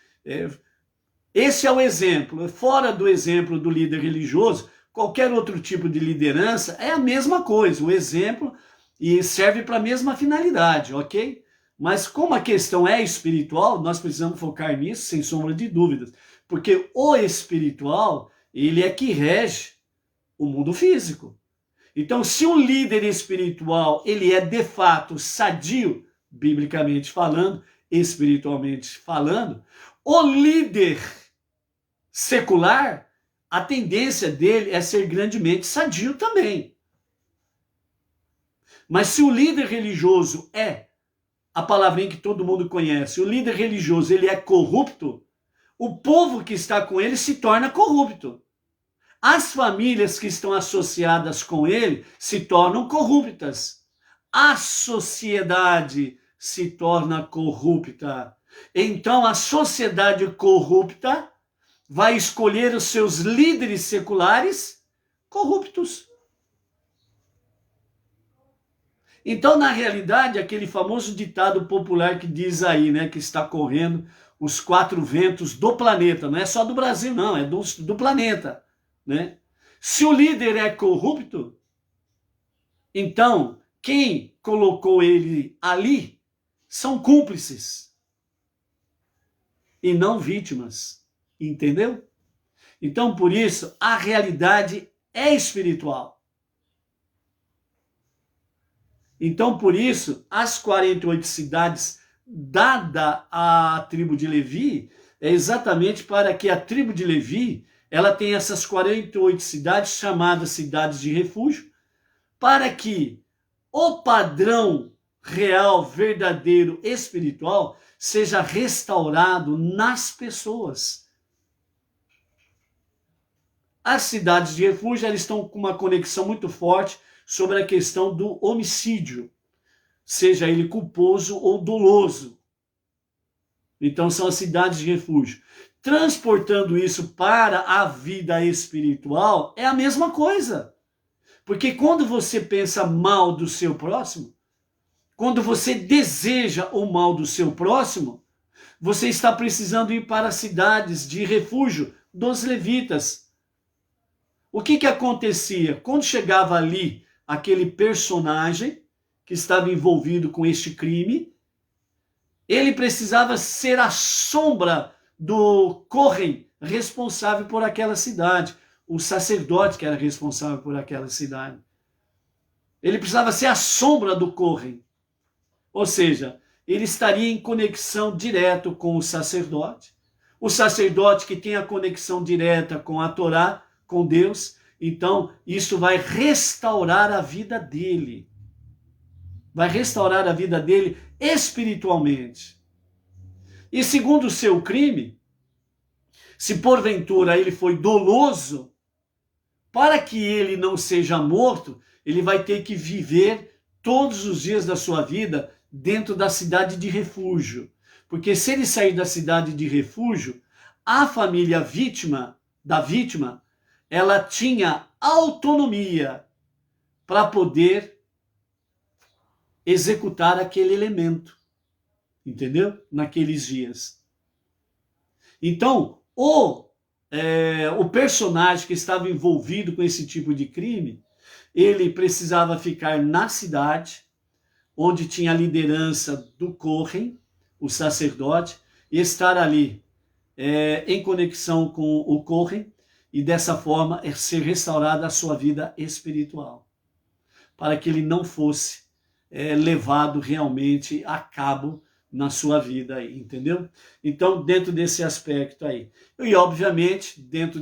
é o exemplo. Fora do exemplo do líder religioso, qualquer outro tipo de liderança é a mesma coisa, o exemplo, e serve para a mesma finalidade, ok? Mas como a questão é espiritual, nós precisamos focar nisso, sem sombra de dúvidas, porque o espiritual, ele é que rege o mundo físico. Então, se um líder espiritual, ele é de fato sadio, biblicamente falando, espiritualmente falando, o líder secular, a tendência dele é ser grandemente sadio também. Mas se o líder religioso a palavrinha que todo mundo conhece, o líder religioso ele é corrupto, o povo que está com ele se torna corrupto. As famílias que estão associadas com ele se tornam corruptas. A sociedade se torna corrupta. Então a sociedade corrupta vai escolher os seus líderes seculares corruptos. Então, na realidade, aquele famoso ditado popular que diz aí, né, que está correndo os 4 ventos do planeta, não é só do Brasil, não, é do planeta, né? Se o líder é corrupto, então quem colocou ele ali são cúmplices e não vítimas, entendeu? Então, por isso, a realidade é espiritual. Então, por isso, as 48 cidades dada à tribo de Levi é exatamente para que a tribo de Levi ela tenha essas 48 cidades chamadas cidades de refúgio, para que o padrão real, verdadeiro, espiritual seja restaurado nas pessoas. As cidades de refúgio elas estão com uma conexão muito forte sobre a questão do homicídio, seja ele culposo ou doloso. Então são as cidades de refúgio. Transportando isso para a vida espiritual é a mesma coisa. Porque quando você pensa mal do seu próximo, quando você deseja o mal do seu próximo, você está precisando ir para as cidades de refúgio dos levitas. O que acontecia? Quando chegava ali aquele personagem que estava envolvido com este crime, ele precisava ser a sombra do Kohen responsável por aquela cidade, o sacerdote que era responsável por aquela cidade. Ele precisava ser a sombra do Kohen. Ou seja, ele estaria em conexão direta com o sacerdote que tem a conexão direta com a Torá, com Deus. Então, isso vai restaurar a vida dele. Vai restaurar a vida dele espiritualmente. E segundo o seu crime, se porventura ele foi doloso, para que ele não seja morto, ele vai ter que viver todos os dias da sua vida dentro da cidade de refúgio. Porque se ele sair da cidade de refúgio, a família da vítima, ela tinha autonomia para poder executar aquele elemento, entendeu? Naqueles dias. Então, o personagem que estava envolvido com esse tipo de crime, ele precisava ficar na cidade, onde tinha a liderança do Kohen, o sacerdote, e estar ali em conexão com o Kohen, e dessa forma ser restaurada a sua vida espiritual, para que ele não fosse levado realmente a cabo na sua vida aí, entendeu? Então, dentro desse aspecto aí. E, obviamente, dentro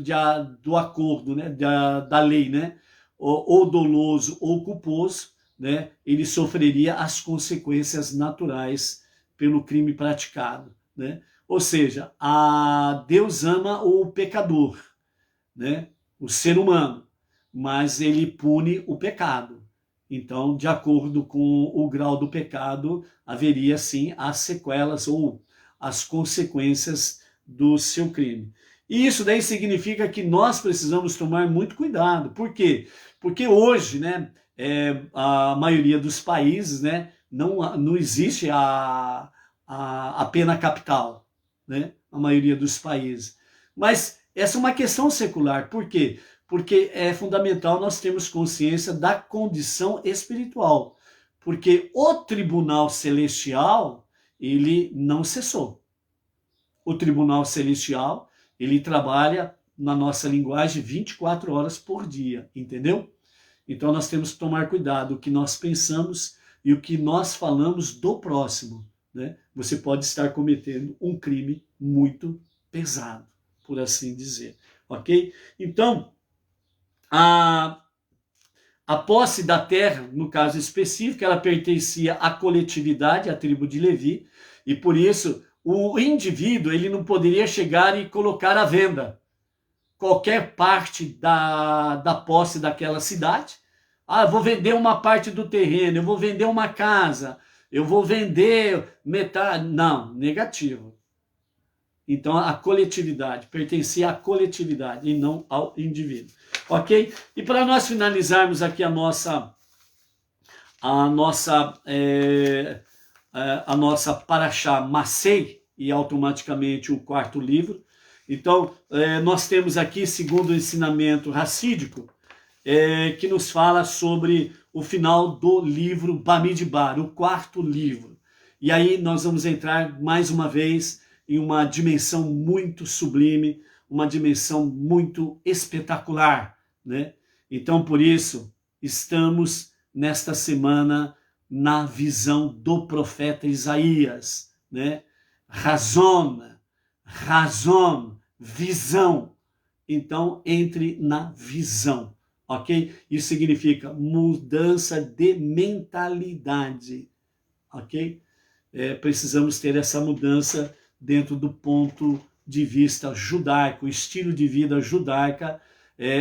do acordo, né, da lei, né, ou doloso ou culposo, né, ele sofreria as consequências naturais pelo crime praticado, né? Ou seja, Deus ama o pecador, né, o ser humano, mas ele pune o pecado. Então, de acordo com o grau do pecado, haveria sim as sequelas ou as consequências do seu crime. E isso daí significa que nós precisamos tomar muito cuidado. Por quê? Porque hoje, né, a maioria dos países, né, não existe a pena capital, né, a maioria dos países. Mas essa é uma questão secular. Por quê? Porque é fundamental nós termos consciência da condição espiritual. Porque o tribunal celestial, ele não cessou. O tribunal celestial, ele trabalha, na nossa linguagem, 24 horas por dia, entendeu? Então nós temos que tomar cuidado o que nós pensamos e o que nós falamos do próximo, né? Você pode estar cometendo um crime muito pesado, por assim dizer, ok? Então, a posse da terra, no caso específico, ela pertencia à coletividade, à tribo de Levi, e por isso o indivíduo ele não poderia chegar e colocar à venda qualquer parte da posse daquela cidade. Eu vou vender uma parte do terreno, eu vou vender uma casa, eu vou vender metade. Não, negativo. Então a coletividade, pertencia à coletividade e não ao indivíduo. Ok? E para nós finalizarmos aqui a nossa Parashá Massei, e automaticamente o quarto livro. Então, nós temos aqui, segundo o ensinamento racídico, que nos fala sobre o final do livro Bamidbar, o quarto livro. E aí nós vamos entrar mais uma vez em uma dimensão muito sublime, uma dimensão muito espetacular, né? Então, por isso, estamos nesta semana na visão do profeta Isaías, né? Razão, visão. Então, entre na visão, ok? Isso significa mudança de mentalidade, ok? Precisamos ter essa mudança dentro do ponto de vista judaico, estilo de vida judaica,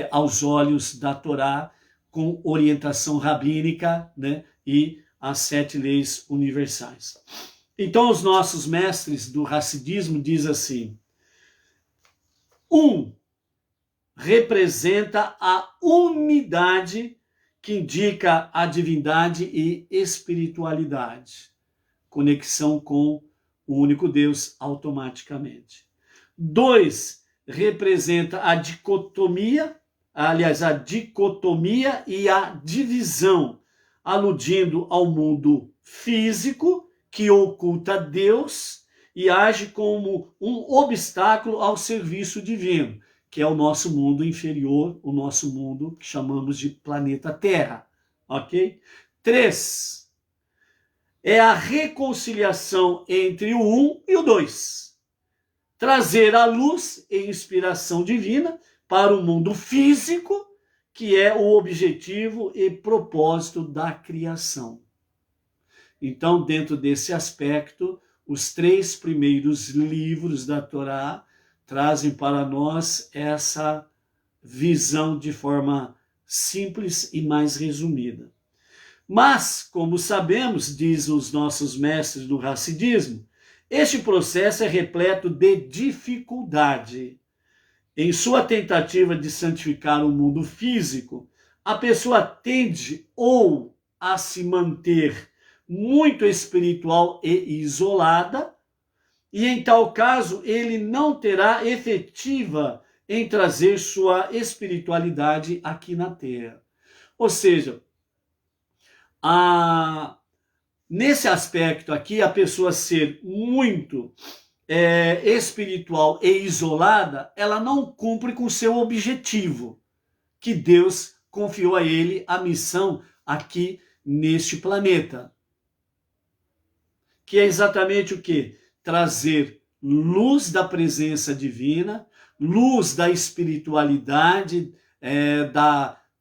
aos olhos da Torá, com orientação rabínica, né, e as 7 leis universais. Então, os nossos mestres do Hassidismo dizem assim: representa a unidade que indica a divindade e espiritualidade, conexão com o único Deus automaticamente. 2, representa a dicotomia e a divisão, aludindo ao mundo físico que oculta Deus e age como um obstáculo ao serviço divino, que é o nosso mundo inferior, o nosso mundo que chamamos de planeta Terra, ok? 3, é a reconciliação entre o 1 e o 2. Trazer a luz e inspiração divina para o mundo físico, que é o objetivo e propósito da criação. Então, dentro desse aspecto, os 3 primeiros livros da Torá trazem para nós essa visão de forma simples e mais resumida. Mas, como sabemos, diz os nossos mestres do Hassidismo, este processo é repleto de dificuldade. Em sua tentativa de santificar o mundo físico, a pessoa tende ou a se manter muito espiritual e isolada, e em tal caso ele não terá efetiva em trazer sua espiritualidade aqui na Terra. Ou seja, nesse aspecto aqui, a pessoa ser muito espiritual e isolada, ela não cumpre com seu objetivo, que Deus confiou a ele a missão aqui neste planeta. Que é exatamente o quê? Trazer luz da presença divina, luz da espiritualidade,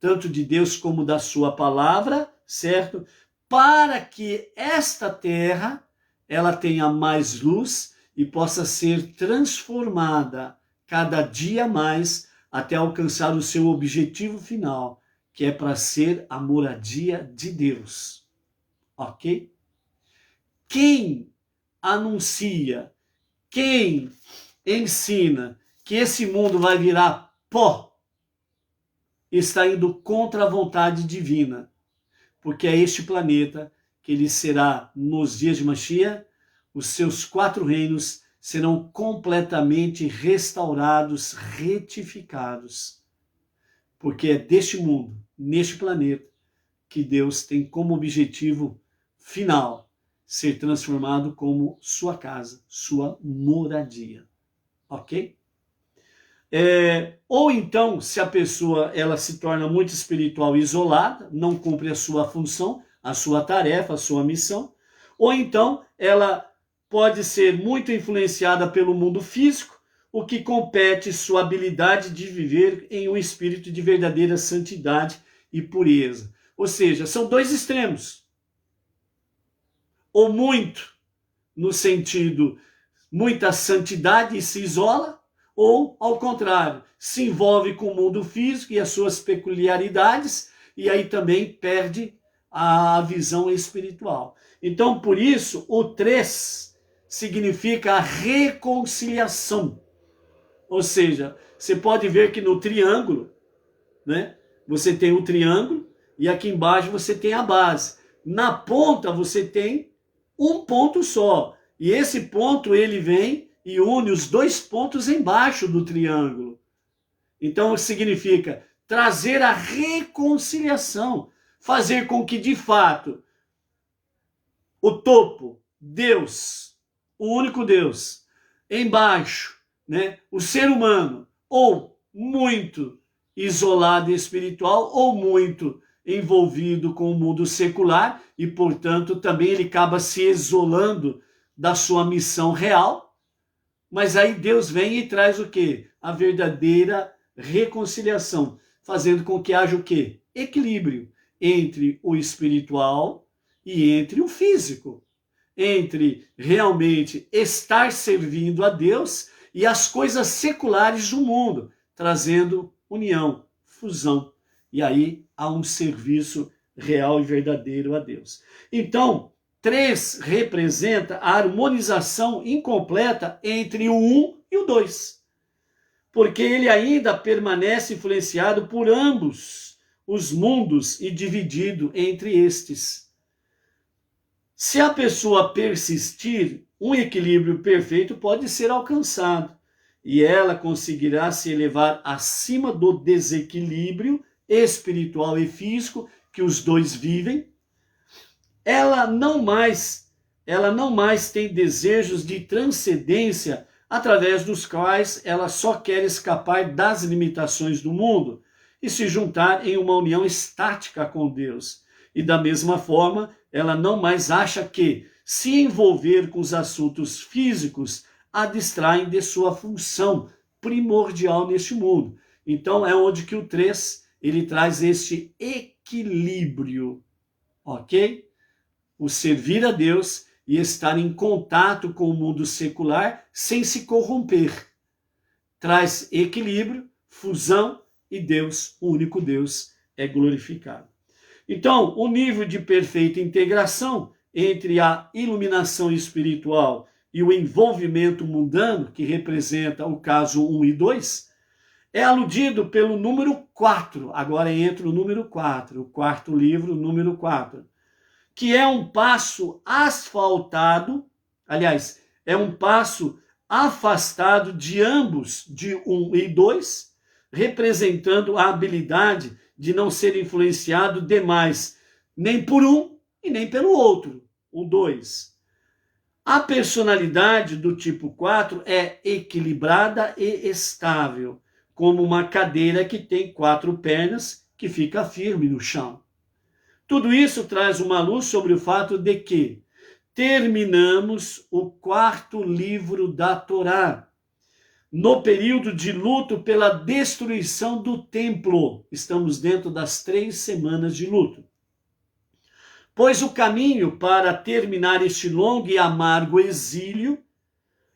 tanto de Deus como da sua palavra, certo? Para que esta terra ela tenha mais luz e possa ser transformada cada dia mais até alcançar o seu objetivo final, que é para ser a moradia de Deus. Ok? Quem anuncia, quem ensina que esse mundo vai virar pó, está indo contra a vontade divina, porque é este planeta que ele será, nos dias de Mashiach, os seus 4 reinos serão completamente restaurados, retificados, porque é deste mundo, neste planeta, que Deus tem como objetivo final ser transformado como sua casa, sua moradia. Ok? Ou então, se a pessoa ela se torna muito espiritual e isolada, não cumpre a sua função, a sua tarefa, a sua missão, ou então ela pode ser muito influenciada pelo mundo físico, o que compete sua habilidade de viver em um espírito de verdadeira santidade e pureza. Ou seja, são 2 extremos. Ou muito, no sentido, muita santidade e se isola, ou, ao contrário, se envolve com o mundo físico e as suas peculiaridades, e aí também perde a visão espiritual. Então, por isso, o 3 significa a reconciliação. Ou seja, você pode ver que no triângulo, né, você tem um triângulo, e aqui embaixo você tem a base. Na ponta você tem um ponto só, e esse ponto ele vem e une os 2 pontos embaixo do triângulo. Então significa trazer a reconciliação, fazer com que de fato o topo, Deus, o único Deus, embaixo, né, o ser humano, ou muito isolado e espiritual, ou muito envolvido com o mundo secular, e portanto também ele acaba se isolando da sua missão real. Mas aí Deus vem e traz o quê? A verdadeira reconciliação, fazendo com que haja o quê? Equilíbrio entre o espiritual e entre o físico, entre realmente estar servindo a Deus e as coisas seculares do mundo, trazendo união, fusão. E aí há um serviço real e verdadeiro a Deus. Então, 3 representa a harmonização incompleta entre o 1 e o 2, porque ele ainda permanece influenciado por ambos os mundos e dividido entre estes. Se a pessoa persistir, um equilíbrio perfeito pode ser alcançado, e ela conseguirá se elevar acima do desequilíbrio espiritual e físico que os 2 vivem. Ela não mais tem desejos de transcendência através dos quais ela só quer escapar das limitações do mundo e se juntar em uma união estática com Deus. E da mesma forma, ela não mais acha que se envolver com os assuntos físicos a distraem de sua função primordial neste mundo. Então é onde que o 3 ele traz este equilíbrio, ok? O servir a Deus e estar em contato com o mundo secular sem se corromper. Traz equilíbrio, fusão e Deus, o único Deus, é glorificado. Então, o nível de perfeita integração entre a iluminação espiritual e o envolvimento mundano, que representa o caso 1 e 2, é aludido pelo número 4. Agora entra o número 4, o quarto livro, número 4, que é um passo asfaltado, aliás, é um passo afastado de ambos, de 1 e 2, representando a habilidade de não ser influenciado demais, nem por um e nem pelo outro, o 2. A personalidade do tipo 4 é equilibrada e estável, como uma cadeira que tem 4 pernas que fica firme no chão. Tudo isso traz uma luz sobre o fato de que terminamos o quarto livro da Torá, no período de luto pela destruição do templo. Estamos dentro das 3 semanas de luto. Pois o caminho para terminar este longo e amargo exílio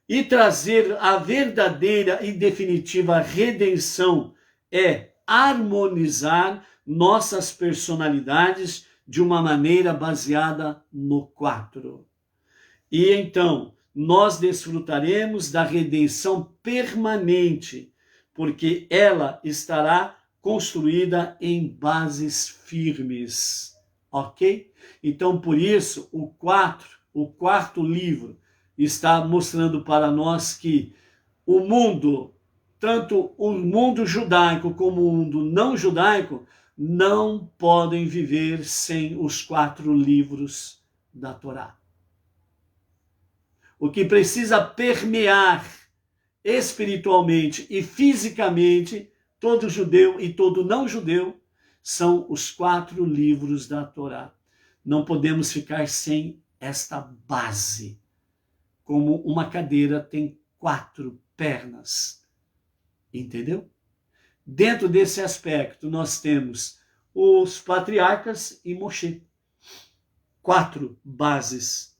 e trazer a verdadeira e definitiva redenção é harmonizar nossas personalidades de uma maneira baseada no 4. E então, nós desfrutaremos da redenção permanente, porque ela estará construída em bases firmes, ok? Então, por isso, o quarto livro, está mostrando para nós que o mundo, tanto o mundo judaico como o mundo não judaico, não podem viver sem os 4 livros da Torá. O que precisa permear espiritualmente e fisicamente todo judeu e todo não judeu são os 4 livros da Torá. Não podemos ficar sem esta base. Como uma cadeira tem 4 pernas. Entendeu? Dentro desse aspecto, nós temos os patriarcas e Moshe. 4 bases.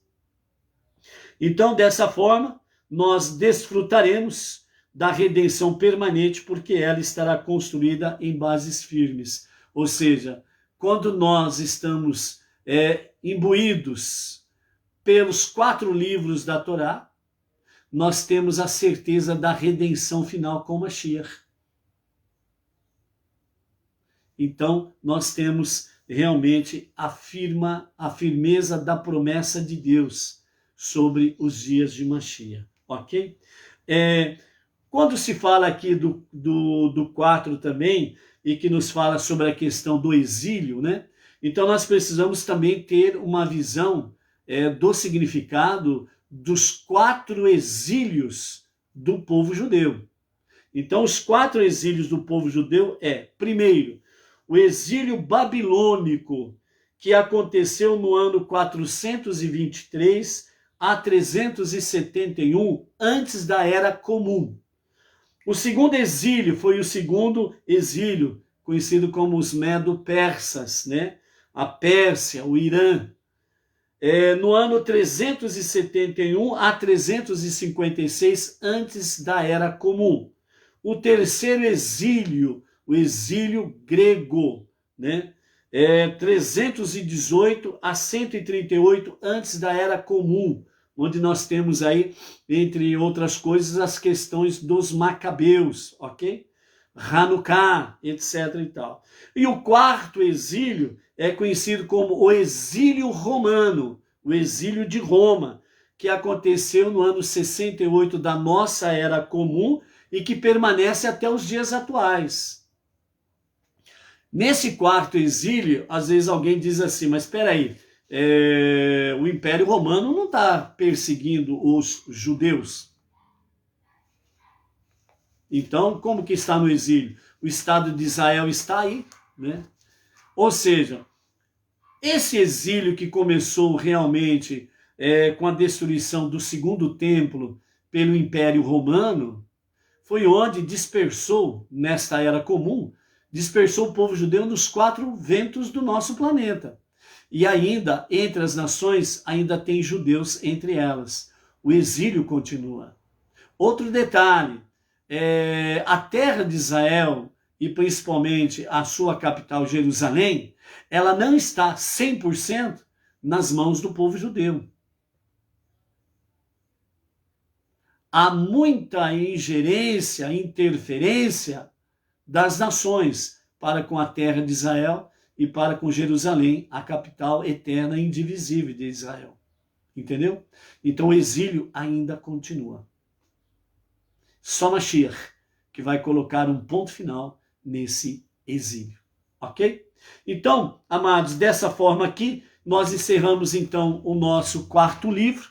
Então, dessa forma, nós desfrutaremos da redenção permanente, porque ela estará construída em bases firmes. Ou seja, quando nós estamos imbuídos pelos 4 livros da Torá, nós temos a certeza da redenção final com Mashiach. Então, nós temos realmente a firmeza da promessa de Deus sobre os dias de Mashiach, ok? Quando se fala aqui do 4 também, e que nos fala sobre a questão do exílio, né? Então, nós precisamos também ter uma visão do significado dos 4 exílios do povo judeu. Então, os 4 exílios do povo judeu primeiro, o exílio babilônico, que aconteceu no ano 423 a 371, antes da Era Comum. O segundo exílio foi o segundo exílio, conhecido como os Medo-Persas, né? A Pérsia, o Irã. No ano 371 a 356, antes da Era Comum. O terceiro exílio, o exílio grego, né? 318 a 138, antes da Era Comum, onde nós temos aí, entre outras coisas, as questões dos Macabeus, ok? Hanukkah, etc. e tal. E o quarto exílio é conhecido como o exílio romano, o exílio de Roma, que aconteceu no ano 68 da nossa Era Comum e que permanece até os dias atuais. Nesse quarto exílio, às vezes alguém diz assim, mas espera aí, o Império Romano não está perseguindo os judeus. Então, como que está no exílio? O Estado de Israel está aí, né? Ou seja, esse exílio que começou realmente com a destruição do segundo templo pelo Império Romano, foi onde dispersou, nesta Era Comum, dispersou o povo judeu nos 4 ventos do nosso planeta. E ainda, entre as nações, ainda tem judeus entre elas. O exílio continua. Outro detalhe, a terra de Israel, e principalmente a sua capital, Jerusalém, ela não está 100% nas mãos do povo judeu. Há muita ingerência, interferência das nações para com a terra de Israel e para com Jerusalém, a capital eterna e indivisível de Israel. Entendeu? Então o exílio ainda continua. Só Mashiach que vai colocar um ponto final nesse exílio. Ok? Então, amados, dessa forma aqui, nós encerramos então o nosso quarto livro.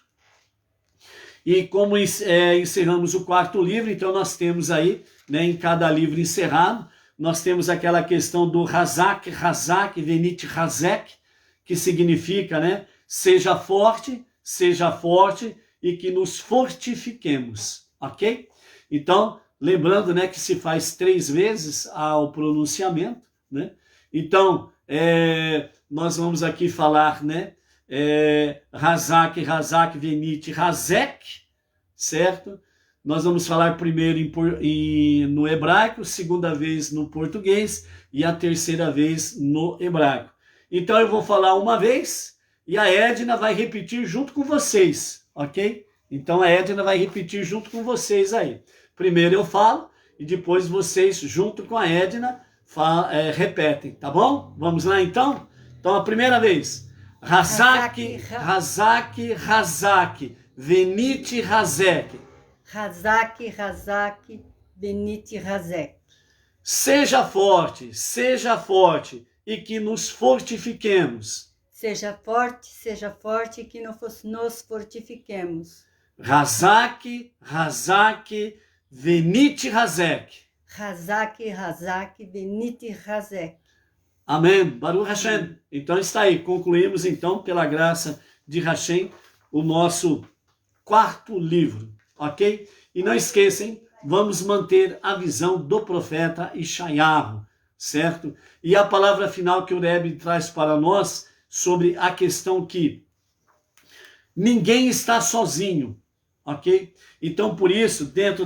E como encerramos o quarto livro, então nós temos aí, né, em cada livro encerrado, nós temos aquela questão do Hazak, Venit Hazek, que significa, né, seja forte e que nos fortifiquemos, ok? Então, lembrando, né, que se faz 3 vezes ao pronunciamento, né? Então, nós vamos aqui falar, né, Hazak, Venit, Hazek, certo? Nós vamos falar primeiro no hebraico, segunda vez no português e a terceira vez no hebraico. Então eu vou falar uma vez e a Edna vai repetir junto com vocês, ok? Então a Edna vai repetir junto com vocês aí. Primeiro eu falo e depois vocês, junto com a Edna, repetem, tá bom? Vamos lá então? Então a primeira vez. Hazak, Venit Hazek. Hazak, Venit Hazek. Seja forte e que nos fortifiquemos. Seja forte e que nos fortifiquemos. Hazak, Venit Hazek. Hazak, Venit Hazek. Amém. Baruch Hashem. Então está aí. Concluímos então, pela graça de Hashem, o nosso quarto livro. Ok? E não esqueçam, vamos manter a visão do profeta Ishayahu, certo? E a palavra final que o Rebbe traz para nós sobre a questão que ninguém está sozinho, ok? Então, por isso, dentro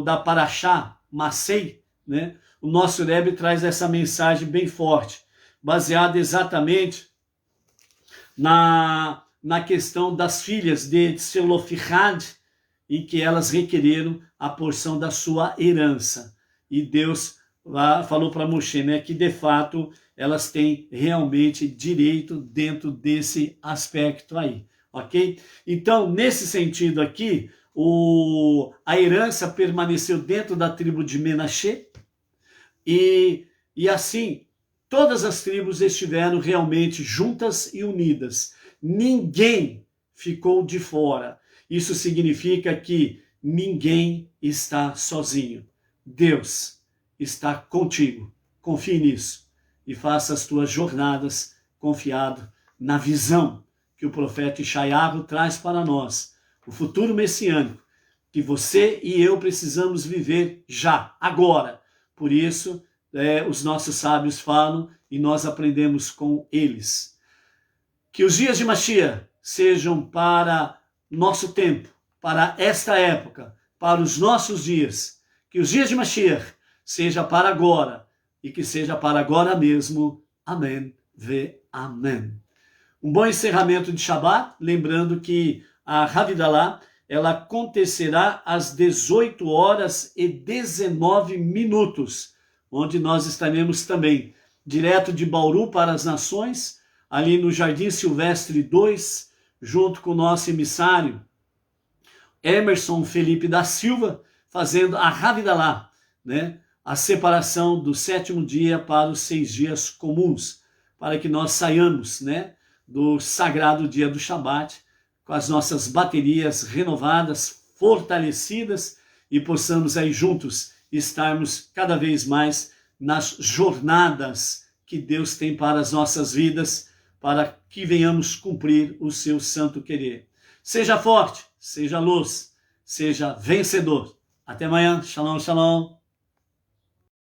da Parashá Masei, né? O nosso Rebbe traz essa mensagem bem forte, baseada exatamente na questão das filhas de Tselofihad, em que elas requereram a porção da sua herança. E Deus falou para Moshe, né, que de fato elas têm realmente direito dentro desse aspecto aí, ok? Então, nesse sentido aqui, a herança permaneceu dentro da tribo de Menashe, e assim, todas as tribos estiveram realmente juntas e unidas. Ninguém ficou de fora. Isso significa que ninguém está sozinho. Deus está contigo. Confie nisso e faça as tuas jornadas confiado na visão que o profeta Ishayahu traz para nós. O futuro messiânico que você e eu precisamos viver já, agora. Por isso, os nossos sábios falam e nós aprendemos com eles. Que os dias de Mashiach sejam para nosso tempo, para esta época, para os nossos dias. Que os dias de Mashiach seja para agora e que seja para agora mesmo. Amém. Amém. Um bom encerramento de Shabbat, lembrando que a Havidalah, ela acontecerá às 18h19, onde nós estaremos também direto de Bauru para as Nações, ali no Jardim Silvestre 2, junto com o nosso emissário Emerson Felipe da Silva, fazendo a Havidalah, né? A separação do 7º dia para os 6 dias comuns, para que nós saiamos, né, do sagrado dia do Shabat, com as nossas baterias renovadas, fortalecidas, e possamos aí juntos estarmos cada vez mais nas jornadas que Deus tem para as nossas vidas, para que venhamos cumprir o seu santo querer. Seja forte, seja luz, seja vencedor. Até amanhã. Shalom, shalom.